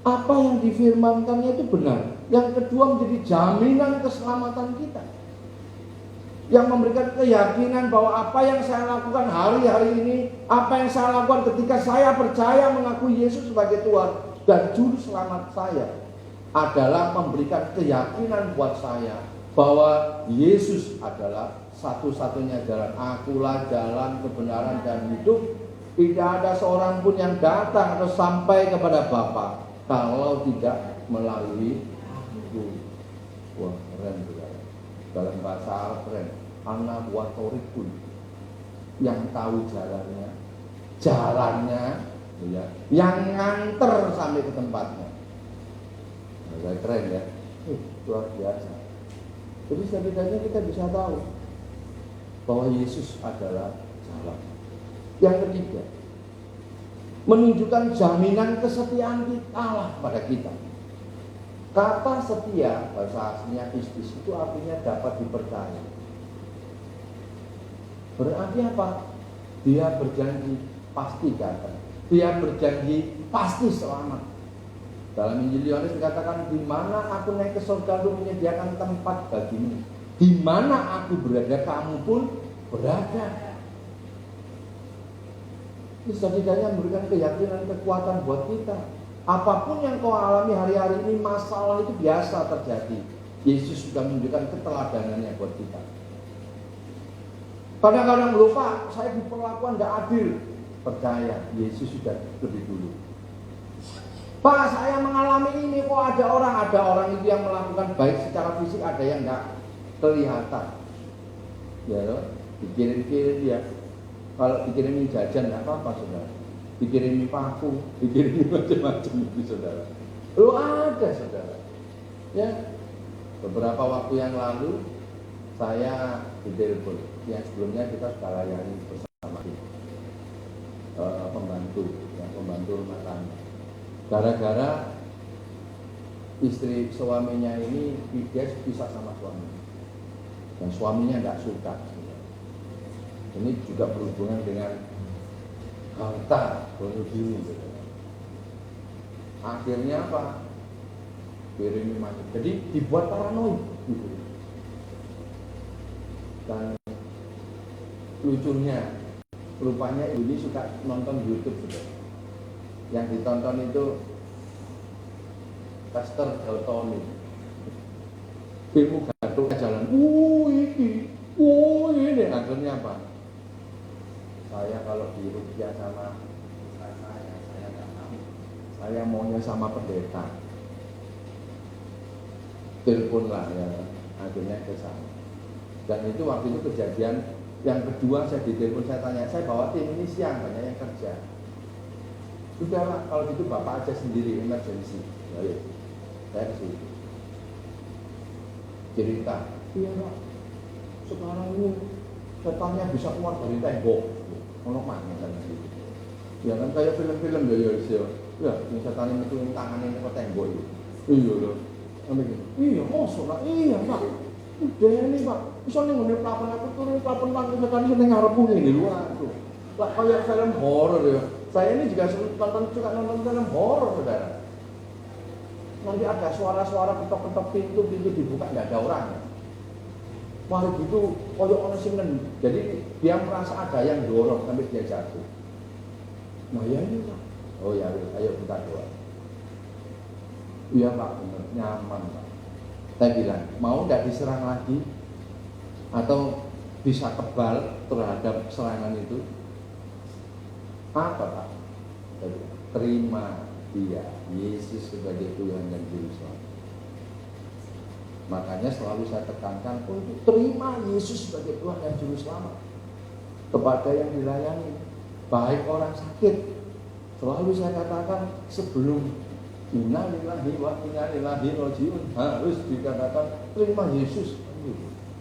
apa yang difirmankannya itu benar. Yang kedua menjadi jaminan keselamatan kita, yang memberikan keyakinan bahwa apa yang saya lakukan hari-hari ini, apa yang saya lakukan ketika saya percaya mengakui Yesus sebagai Tuhan dan Juru Selamat saya, adalah memberikan keyakinan buat saya bahwa Yesus adalah satu-satunya jalan. Akulah jalan, kebenaran, dan hidup. Tidak ada seorang pun yang datang atau sampai kepada Bapa kalau tidak melalui aku. Wah, keren juga. Dalam bahasa Arab keren. Ana wa thoriqun. Yang tahu jalannya, ya, yang nganter sampai ke tempatnya. Nah, keren ya. Luar biasa. Jadi setidaknya kita bisa tahu bahwa Yesus adalah jalan. Yang ketiga, menunjukkan jaminan kesetiaan Allah pada kita. Kata setia, bahasa aslinya pistis, itu artinya dapat dipercaya. Berarti apa? Dia berjanji pasti datang. Dia berjanji pasti selamat. Dalam Injil Yohanes dikatakan, di mana aku naik ke surga lu menyediakan tempat bagimu. Di mana aku berada, kamu pun berada. Ini setidaknya memberikan keyakinan, kekuatan buat kita. Apapun yang kau alami hari-hari ini, masalah itu biasa terjadi. Yesus sudah menunjukkan keteladanannya buat kita. Kadang-kadang lupa, saya diperlakukan tidak adil. Percaya, Yesus sudah lebih dulu. Pak, saya mengalami ini, kok ada orang itu yang melakukan baik secara fisik, ada yang tidak kelihatan. Ya, dikirim-kirim dia. Kalau dikirimin jajan tidak apa-apa, saudara. Dikirimi paku, dikirimi macam-macam itu, saudara. Lu ada, saudara. Ya, beberapa waktu yang lalu saya ditelepon. Yang sebelumnya kita sudah layani bersama pembantu rumah tangga. Gara-gara istri suaminya ini dia pisah sama suaminya, dan suaminya tidak suka. Ini juga berhubungan dengan harta, bunuh diri. Akhirnya apa? Kirimi macam. Jadi dibuat paranoid gitu. Dan lucunya, rupanya ini suka nonton YouTube juga. Yang ditonton itu Pastor Daltoni. Ilmu gaduh jalan. Ini akhirnya apa? Saya kalau dirupiah sama saya nggak mau. Saya maunya sama pendeta. Telepon lah ya, akhirnya ke sana. Dan itu waktu itu kejadian yang kedua, saya ditelepon, saya tanya, saya bawa tim ini siang, banyak yang kerja. Sudahlah, kalau gitu bapak aja sendiri, emergency. Ayo, saya ke situ. Cerita, iya pak, sekarang ini setannya bisa keluar dari tembok. Ono mana kan gitu. Ya kan kayak film-film ya. Ya, yang setannya metu tangannya ke tembok itu. Iya loh. Iya, mosok lah. Iya, Pak. Udah ini, Pak. Bisa nih ngene plafon aku turun plafon lantai setan sing ngarepku ngene lho aku. Lah kayak film horor ya. Saya ini juga suka nonton film horor, Saudara. Nanti ada suara-suara ketok-ketok pintu dibuka enggak ada orang. Wah gitu, koyok ono sing ngen. Jadi dia merasa ada yang dorong sampai dia jatuh. Nah ya ini Pak. Oh ya, ayo kita doa. Iya Pak, benar, nyaman Pak. Saya bilang, mau nggak diserang lagi? Atau bisa kebal terhadap serangan itu? Apa Pak? Terima dia, Yesus sebagai Tuhan dan Juru Selamat. Makanya selalu saya tekankan untuk terima Yesus sebagai Tuhan dan Juru Selamat kepada yang dilayani, baik orang sakit. Selalu saya katakan sebelum innalillahi wa inna ilaihi rajiun harus dikatakan terima Yesus.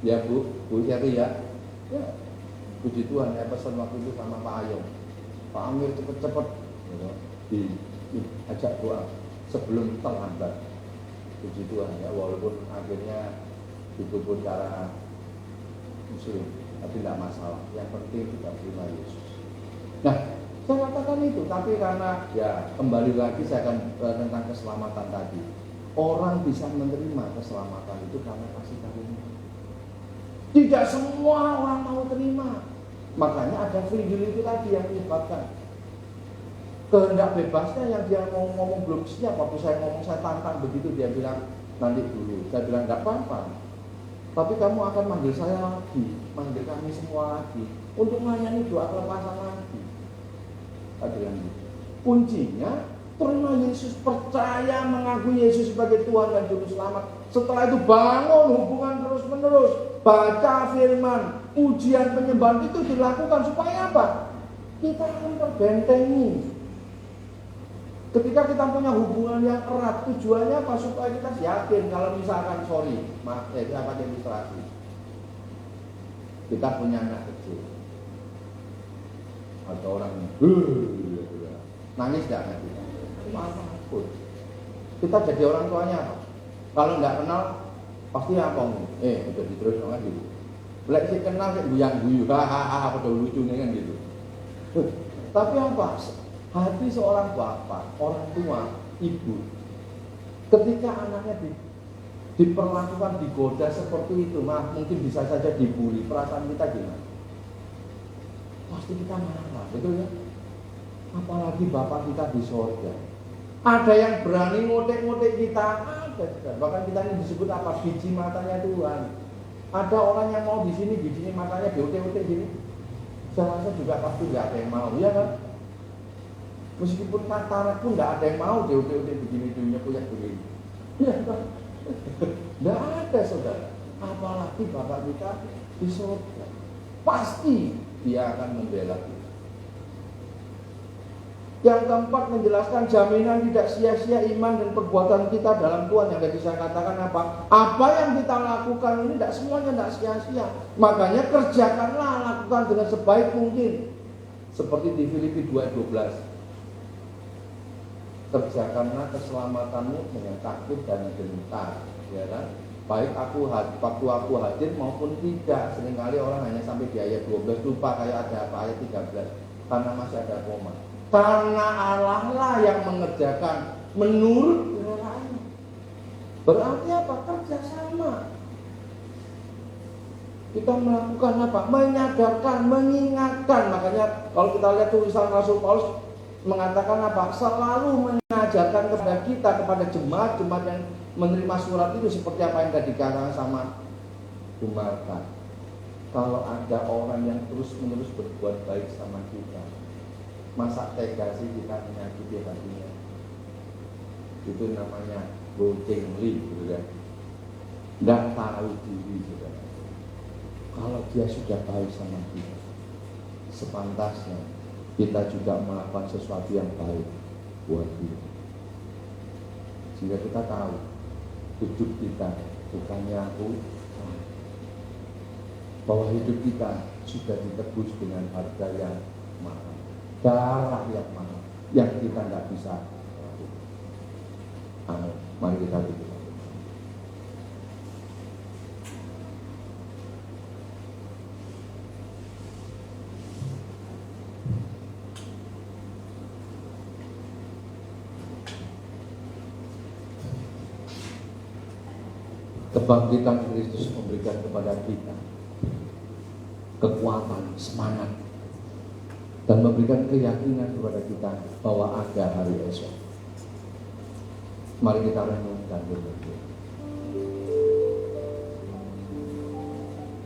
Ya Bu Yari ya. Ya. Puji Tuhan, saya pesan waktu itu sama Pak Ayong. Pak Amir cepet-cepet diajak doa sebelum terlambat. Puji Tuhan ya, walaupun akhirnya dikubur cara Muslim, tapi tidak masalah. Yang penting kita terima Yesus. Nah, saya katakan itu, tapi karena ya kembali lagi saya akan tentang keselamatan tadi. Orang bisa menerima keselamatan itu karena kasih karunia. Tidak semua orang mau terima. Makanya ada free will itu tadi yang menyebabkan kehendak bebasnya yang dia mau ngomong belum siap. Waktu saya ngomong, saya tantang begitu, dia bilang nanti dulu. Saya bilang enggak apa-apa, tapi kamu akan manggil saya lagi, manggil kami semua lagi untuk melayani doa kelepasan lagi. Saya bilang gitu. Kuncinya terima Yesus, percaya mengakui Yesus sebagai Tuhan dan Juru Selamat. Setelah itu bangun hubungan terus-menerus, baca firman, ujian penyembahan itu dilakukan supaya apa? Kita akan terbentengi. Ketika kita punya hubungan yang erat, tujuannya apa? Supaya kita yakin kalau misalkan saya pakai ilustrasi. Kita punya anak kecil. Ada orang Nangis tidak nanti? Apapun. Kita jadi orang tuanya apa? Kalau nggak kenal, pasti apa ngomong? Udah diterus kan gitu. Bila si kenal kayak guyang-guyu, hahaha, pada lucunya kan gitu. Tapi apa? Hati seorang bapak, orang tua, ibu, ketika anaknya diperlakukan, digoda seperti itu, mungkin bisa saja dibully, perasaan kita gimana? Pasti kita marah, betul ya? Apalagi bapak kita di surga. Ada yang berani ngotek-ngotek kita, ada. Bahkan kita ini disebut apa? Biji matanya Tuhan. Ada orang yang mau di sini, bijinya matanya diotek-otek gini. Saya rasa juga pasti nggak ada yang mau, ya kan? Meskipun katarak pun nggak ada yang mau diotek-otek begini, dunia punya begini. Ya kan? Nggak ada saudara. Apalagi bapak kita di surga. Pasti dia akan membela kita. Yang keempat, menjelaskan jaminan tidak sia-sia iman dan perbuatan kita dalam Tuhan. Yang tadi saya katakan apa? Apa yang kita lakukan ini tidak semuanya tidak sia-sia. Makanya kerjakanlah, lakukan dengan sebaik mungkin. Seperti di Filipi 2:12. Kerjakanlah keselamatanmu dengan takut dan gentar, ya kan? Baik waktu aku hadir maupun tidak. Seringkali orang hanya sampai di ayat 12, lupa kayak ada apa ayat 13 karena masih ada koma. Karena Allah lah yang mengerjakan menurut kerelaan. Berarti apa? Kerjasama. Kita melakukan apa? Menyadarkan, mengingatkan. Makanya kalau kita lihat tulisan Rasul Paulus mengatakan apa? Selalu mengajarkan kepada kita, kepada jemaat-jemaat yang menerima surat itu seperti apa yang tadi dikatakan sama Marta. Kalau ada orang yang terus-menerus berbuat baik sama kita, masa tega sih kita menyakiti hatinya? Itu namanya gocengli, gitu kan? Nggak tahu diri, saudara. Kalau dia sudah baik sama kita, sepantasnya kita juga melakukan sesuatu yang baik buat dia. Sehingga kita tahu hidup kita bukannya aku, bahwa hidup kita sudah ditebus dengan harga yang mahal, darah yang mahal, yang kita tidak bisa lakukan. Amin. Mari kita berdoa. Kebangkitan Kristus memberikan kepada kita kekuatan, semangat, dan memberikan keyakinan kepada kita bahwa ada hari esok. Mari kita renungkan berdoa.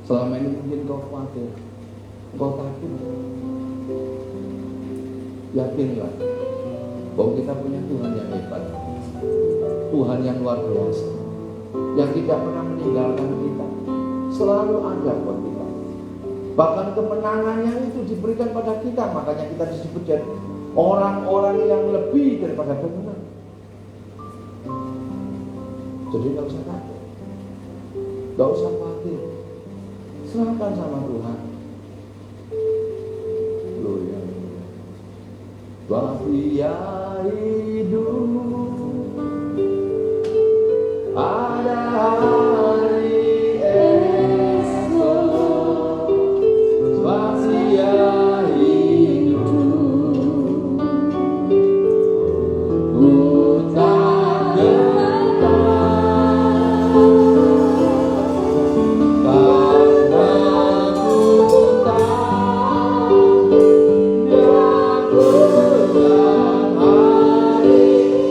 Selama ini mungkin kau khawatir, kau takut. Yakinlah bahwa kita punya Tuhan yang hebat, Tuhan yang luar biasa, yang tidak pernah meninggalkan kita, selalu ada buat kita. Bahkan kemenangannya itu diberikan pada kita. Makanya kita disebut jadi orang-orang yang lebih daripada pemenang. Jadi gak usah takut, gak usah khawatir, serahkan sama Tuhan. Gloria. Bahwa hidup ada hari esok, sia hidup ku tak gentar, karena ku tahu dia pulang hari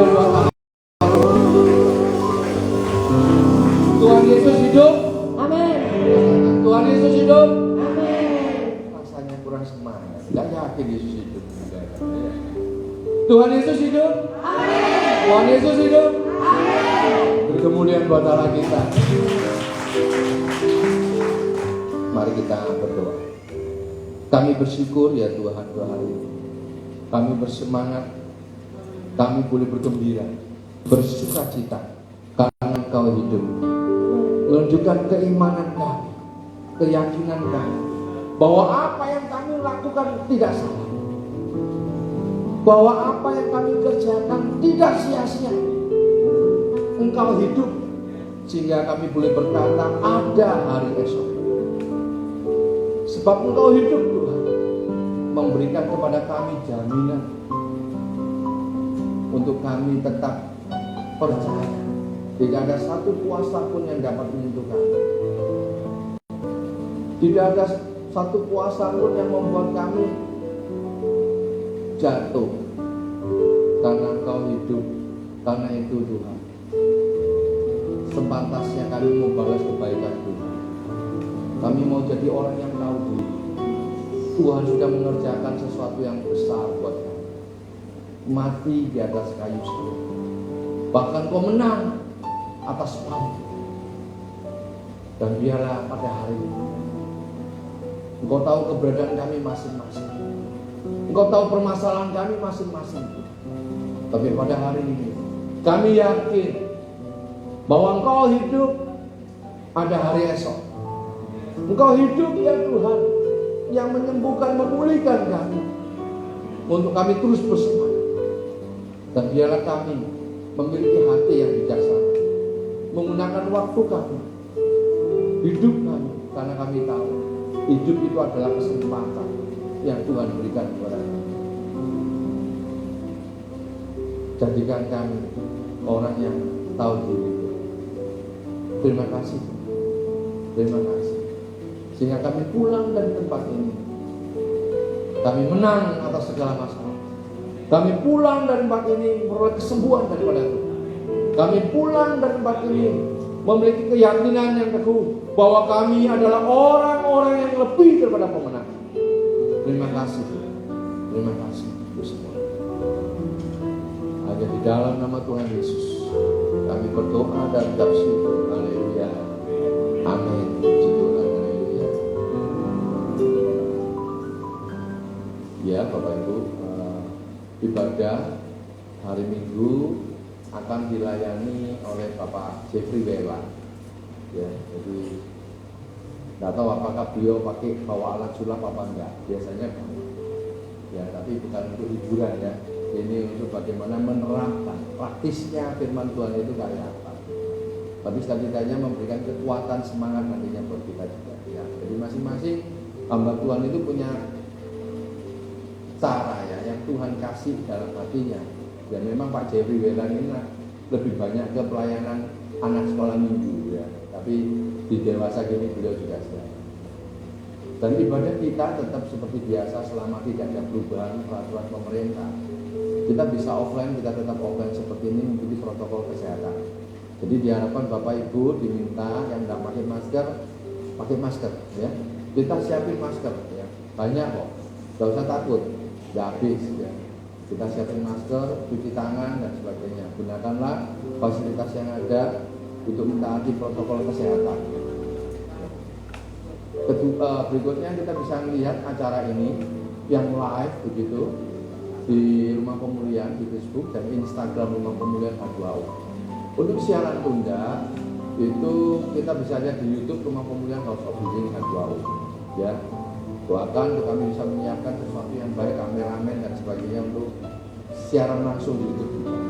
berkemuliaan buat kami. Tuhan Yesus hidup. Amin. Tuhan Yesus hidup. Amin. Rasanya kurang semangat. Tidak yakin Yesus hidup. Tuhan Yesus hidup. Amin. Tuhan Yesus hidup. Amin. Berkemuliaan buat Allah kita. Mari kita berdoa. Kami bersyukur ya Tuhan hari ini. Kami bersemangat. Kami boleh bergembira, bersuka cita karena Engkau hidup. Menunjukkan keimanan kami, keyakinan kami bahwa apa yang kami lakukan tidak salah, bahwa apa yang kami kerjakan tidak sia-sia. Engkau hidup sehingga kami boleh berkata ada hari esok. Sebab Engkau hidup Tuhan, memberikan kepada kami jaminan untuk kami tetap percaya. Tidak ada satu kuasa pun yang dapat menyentuh kami. Tidak ada satu kuasa pun yang membuat kami jatuh. Karena Engkau hidup. Karena itu Tuhan, sepantasnya kami membalas kebaikan Tuhan. Kami mau jadi orang yang tahu diri. Tuhan sudah mengerjakan sesuatu yang besar buat kami. Mati di atas kayu salib. Bahkan Kau menang atas maut. Dan biarlah pada hari ini Engkau tahu keberadaan kami masing-masing. Engkau tahu permasalahan kami masing-masing. Tapi pada hari ini kami yakin bahwa Engkau hidup, ada hari esok. Engkau hidup ya Tuhan, yang menyembuhkan, memulihkan kami, untuk kami terus bersemangat. Dan biarlah kami memiliki hati yang bijaksana, menggunakan waktu kami, hidup kami, karena kami tahu hidup itu adalah kesempatan yang Tuhan berikan kepada kami. Jadikan kami orang yang tahu diri. Terima kasih, terima kasih. Sehingga kami pulang dari tempat ini, kami menang atas segala masalah. Kami pulang dari tempat ini memperoleh kesembuhan daripada Tuhan. Kami pulang dari tempat ini memiliki keyakinan yang teguh bahwa kami adalah orang-orang yang lebih daripada pemenang. Terima kasih, terima kasih untuk semua. Hanya di dalam nama Tuhan Yesus kami berdoa dan ucap syukur. Haleluya, amin. Puji Tuhan, haleluya. Ya Bapak Ibu, ibadah hari Minggu akan dilayani oleh Bapak Jeffrey Wela. Ya, jadi nggak tahu apakah beliau bawa alat sulap apa enggak. Biasanya ya, tapi bukan untuk hiburan ya. Ini untuk bagaimana menerapkan praktisnya firman Tuhan itu kayak apa. Tapi setidaknya memberikan kekuatan semangat nantinya buat kita juga. Ya, jadi masing-masing hamba Tuhan itu punya cara ya yang Tuhan kasih dalam hatinya. Dan memang Pak Jeffrey Welang ini lebih banyak ke pelayanan anak sekolah minggu ya. Tapi di dewasa gini beliau juga siap. Dan ibadah kita tetap seperti biasa selama tidak ada perubahan peraturan pemerintah. Kita bisa offline, kita tetap offline seperti ini mengikuti protokol kesehatan. Jadi diharapkan Bapak Ibu diminta yang tidak pakai masker ya. Kita siapin masker ya. Banyak kok. Gak usah takut. Tidak habis ya. Kita siapin masker, cuci tangan dan sebagainya. Gunakanlah fasilitas yang ada untuk mentaati protokol kesehatan. Berikutnya kita bisa melihat acara ini yang live begitu di Rumah Pemulihan di Facebook dan Instagram Rumah Pemulihan H2O. Untuk siaran tunda itu kita bisa lihat di YouTube Rumah Pemulihan House of Healing H2O. Ya. Doakan untuk kami bisa menyiapkan sesuatu yang baik, kameramen dan sebagainya untuk siaran langsung di YouTube juga.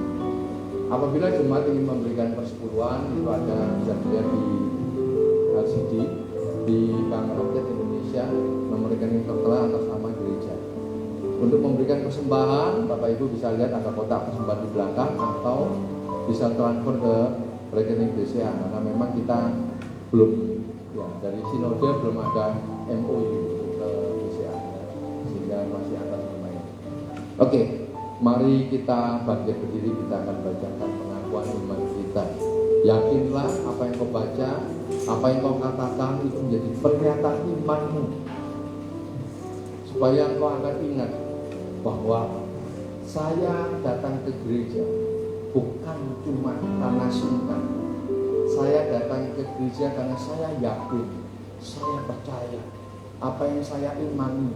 Apabila jemaat ingin memberikan persepuluhan, itu ada bisa dilihat di LCD di Bank Rakyat Indonesia, nomor rekening tertera atas nama gereja. Untuk memberikan persembahan, Bapak Ibu bisa lihat ada kotak persembahan di belakang atau bisa transfer ke rekening BCA karena memang kita belum ya, dari sinode belum ada MOU ke BCA sehingga masih atas nama ini. Oke, Mari kita bangkit berdiri, kita akan bacakan pengakuan iman kita. Yakinlah apa yang kau baca, apa yang kau katakan itu menjadi pernyataan imanmu, supaya engkau akan ingat bahwa saya datang ke gereja bukan cuma karena sunnah. Saya datang ke gereja karena saya yakin, saya percaya apa yang saya imani,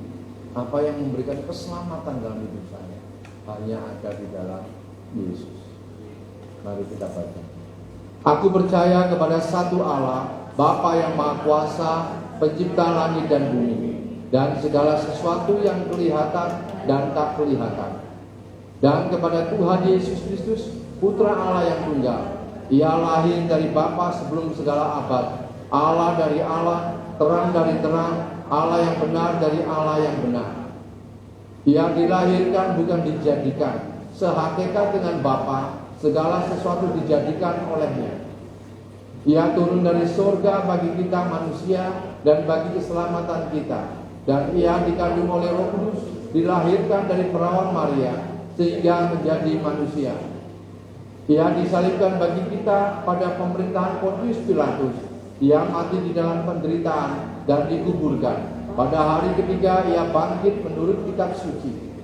apa yang memberikan keselamatan dalam hidup saya hanya ada di dalam Yesus. Mari kita baca. Aku percaya kepada satu Allah, Bapa yang Maha Kuasa, pencipta langit dan bumi, dan segala sesuatu yang kelihatan dan tak kelihatan. Dan kepada Tuhan Yesus Kristus, Putra Allah yang tunggal. Ia lahir dari Bapa sebelum segala abad, Allah dari Allah, terang dari terang, Allah yang benar dari Allah yang benar. Ia dilahirkan bukan dijadikan, sehakikat dengan Bapa, segala sesuatu dijadikan olehnya. Ia turun dari surga bagi kita manusia dan bagi keselamatan kita. Dan ia dikandung oleh Roh Kudus, dilahirkan dari perawan Maria, sehingga menjadi manusia. Ia disalibkan bagi kita pada pemerintahan Pontius Pilatus. Ia mati di dalam penderitaan dan dikuburkan. Pada hari ketiga ia bangkit menurut kitab suci.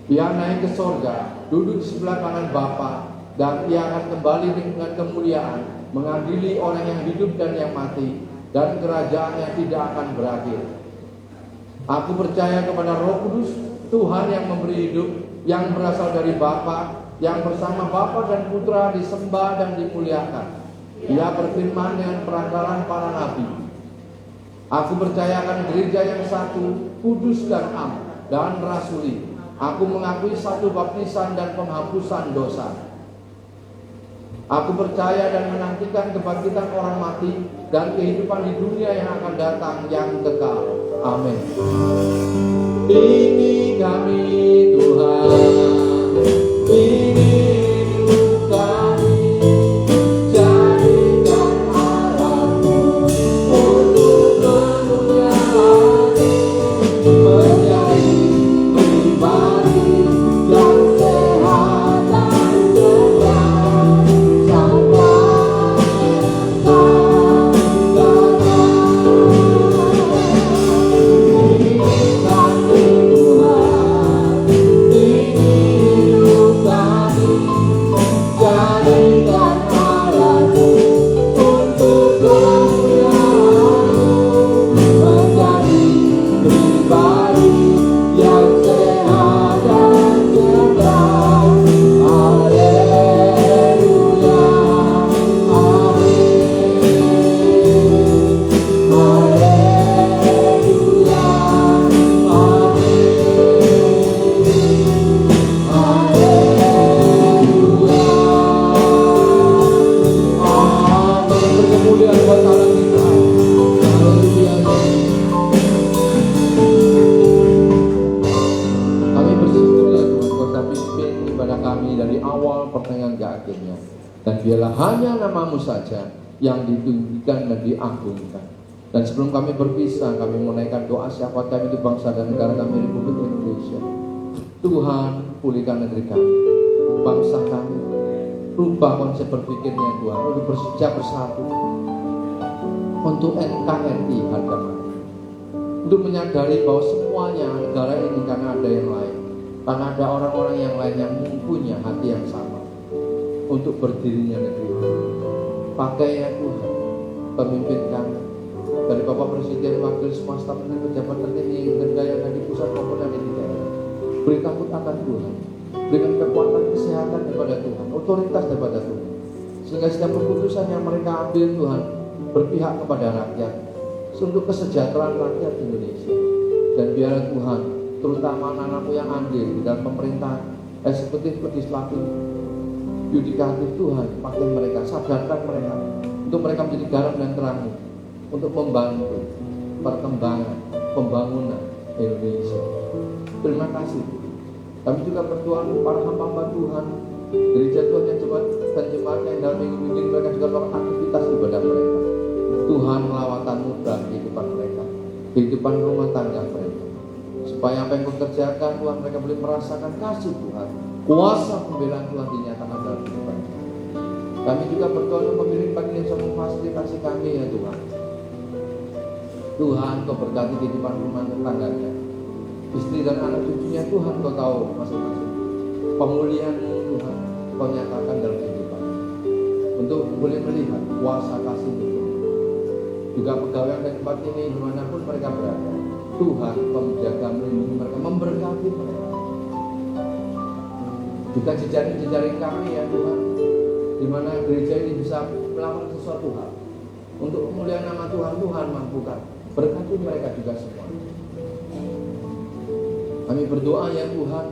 Ia naik ke sorga, duduk di sebelah kanan Bapa, dan ia akan kembali dengan kemuliaan, mengadili orang yang hidup dan yang mati, dan kerajaannya tidak akan berakhir. Aku percaya kepada Roh Kudus, Tuhan yang memberi hidup, yang berasal dari Bapa, yang bersama Bapa dan Putra disembah dan dimuliakan. Ia berfirman dengan peranggalan para nabi. Aku percayakan gereja yang satu, kudus dan am, dan rasuli. Aku mengakui satu baptisan dan penghapusan dosa. Aku percaya dan menantikan kebangkitan orang mati dan kehidupan di dunia yang akan datang yang kekal. Amin. Ini kami Tuhan, ini hidup kami, jadikan arahmu untuk kemuliaan-Mu, menjadi pribadi yang sehat dan tegar, hanya nama-Mu saja yang ditinggikan dan diagungkan. Dan sebelum kami berpisah, kami menaikkan doa syafaat kami untuk bangsa dan negara kami, Republik Indonesia. Tuhan, pulihkan negeri kami, bangsa kami. Rubah konsep berpikirnya Tuhan, untuk bersejak bersatu, untuk NKRI harga mati, untuk menyadari bahwa semuanya negara ini karena ada yang lain, karena ada orang-orang yang lain yang mempunyai hati yang sama untuk berdirinya negeri. Pakai ya Tuhan, pemimpin kami, dari Bapak Presiden, Wakil semua staf menteri, pejabat tertinggi, negara yang di pusat maupun yang di daerah. Beri takut akan Tuhan, berikan kekuatan kesehatan kepada Tuhan, otoritas kepada Tuhan, sehingga setiap keputusan yang mereka ambil Tuhan berpihak kepada rakyat, untuk kesejahteraan rakyat Indonesia. Dan biarlah Tuhan, terutama anak-anak-Mu yang andil di dalam pemerintahan, eksekutif, legislatif, yudikatif, Tuhan, pakai mereka, sadarkan mereka, untuk mereka menjadi garam dan terang, untuk membantu perkembangan, pembangunan Indonesia. Terima kasih. Kami juga berdoa untuk para hamba Tuhan, gereja Tuhan yang jemaat yang dalam minggu-minggu ini mereka juga melakukan aktivitas ibadah mereka. Tuhan, lawatan-Mu dalam kehidupan mereka, kehidupan rumah tangga mereka. supaya apa yang Kau kerjakan Tuhan, mereka boleh merasakan kasih Tuhan, kuasa pembelaan Tuhan dinyatakan dalam kehidupan. Kami juga berdoa untuk pemilik pagi ini bisa memfasilitasi kami ya Tuhan. Tuhan, Kau berkati kehidupan rumah tangganya, istri dan anak cucunya Tuhan, Kau tahu masing-masing. Pemulihan Tuhan Kau nyatakan dalam kehidupan, untuk boleh melihat kuasa kasih Tuhan. Juga pegawai dan tempat ini dimanapun mereka berada, Tuhan Kau menjaga, melindungi mereka, memberkati mereka. Juga jejaring-jejaring kami ya Tuhan, di mana gereja ini bisa melakukan sesuatu hal untuk kemuliaan nama Tuhan. Tuhan mampukan, berkati mereka juga semua. Kami berdoa ya Tuhan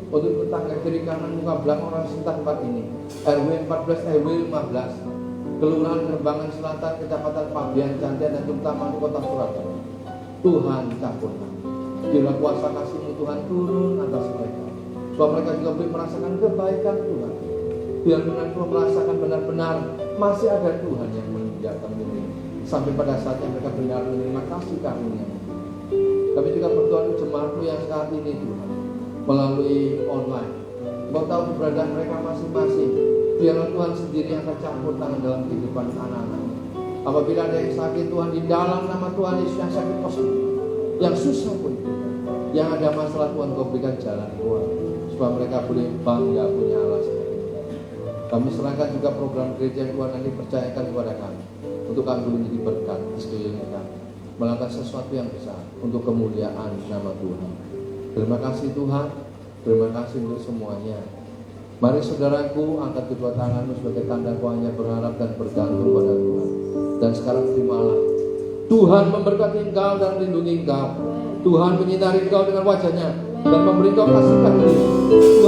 untuk tetangga kiri kanan muka belakang orang sekitar tempat ini, RW 14, RW 15, Kelurahan Kerbangan Selatan, Kecamatan Pabian, Candian, dan terutama Kota Surabaya. Tuhan campurkan, biarlah kuasa kasih-Mu Tuhan turun atas mereka, supaya mereka juga boleh merasakan kebaikan Tuhan. Biar mereka merasakan benar-benar masih ada Tuhan yang menjaga diri, sampai pada saatnya mereka benar menerima kasih karunia. Kami juga berdoa untuk jemaat-Mu yang saat ini Tuhan, melalui online. Kau tahu keberadaan mereka masing-masing. Biarlah Tuhan sendiri yang akan campur tangan dalam kehidupan anak-anak. Apabila ada yang sakit Tuhan, di dalam nama Tuhan Yesus yang sakit kosong, yang susah pun Tuhan, yang ada masalah Tuhan Kau berikan jalan Tuhan, supaya mereka boleh bangga punya Allah sendiri. Kami serahkan juga program gereja yang Tuhan nanti percayakan kepada kami, untuk kami boleh menjadi berkat di sekeliling kami, melakukan sesuatu yang besar untuk kemuliaan nama Tuhan. Terima kasih Tuhan, terima kasih untuk semuanya. Mari saudaraku, angkat kedua tanganmu sebagai tanda kau hanya berharap dan bergantung pada Tuhan. Dan sekarang terimalah, Tuhan memberkati engkau dan melindungi engkau. Tuhan menyinari engkau dengan wajahnya dan memberi engkau kasih karunia.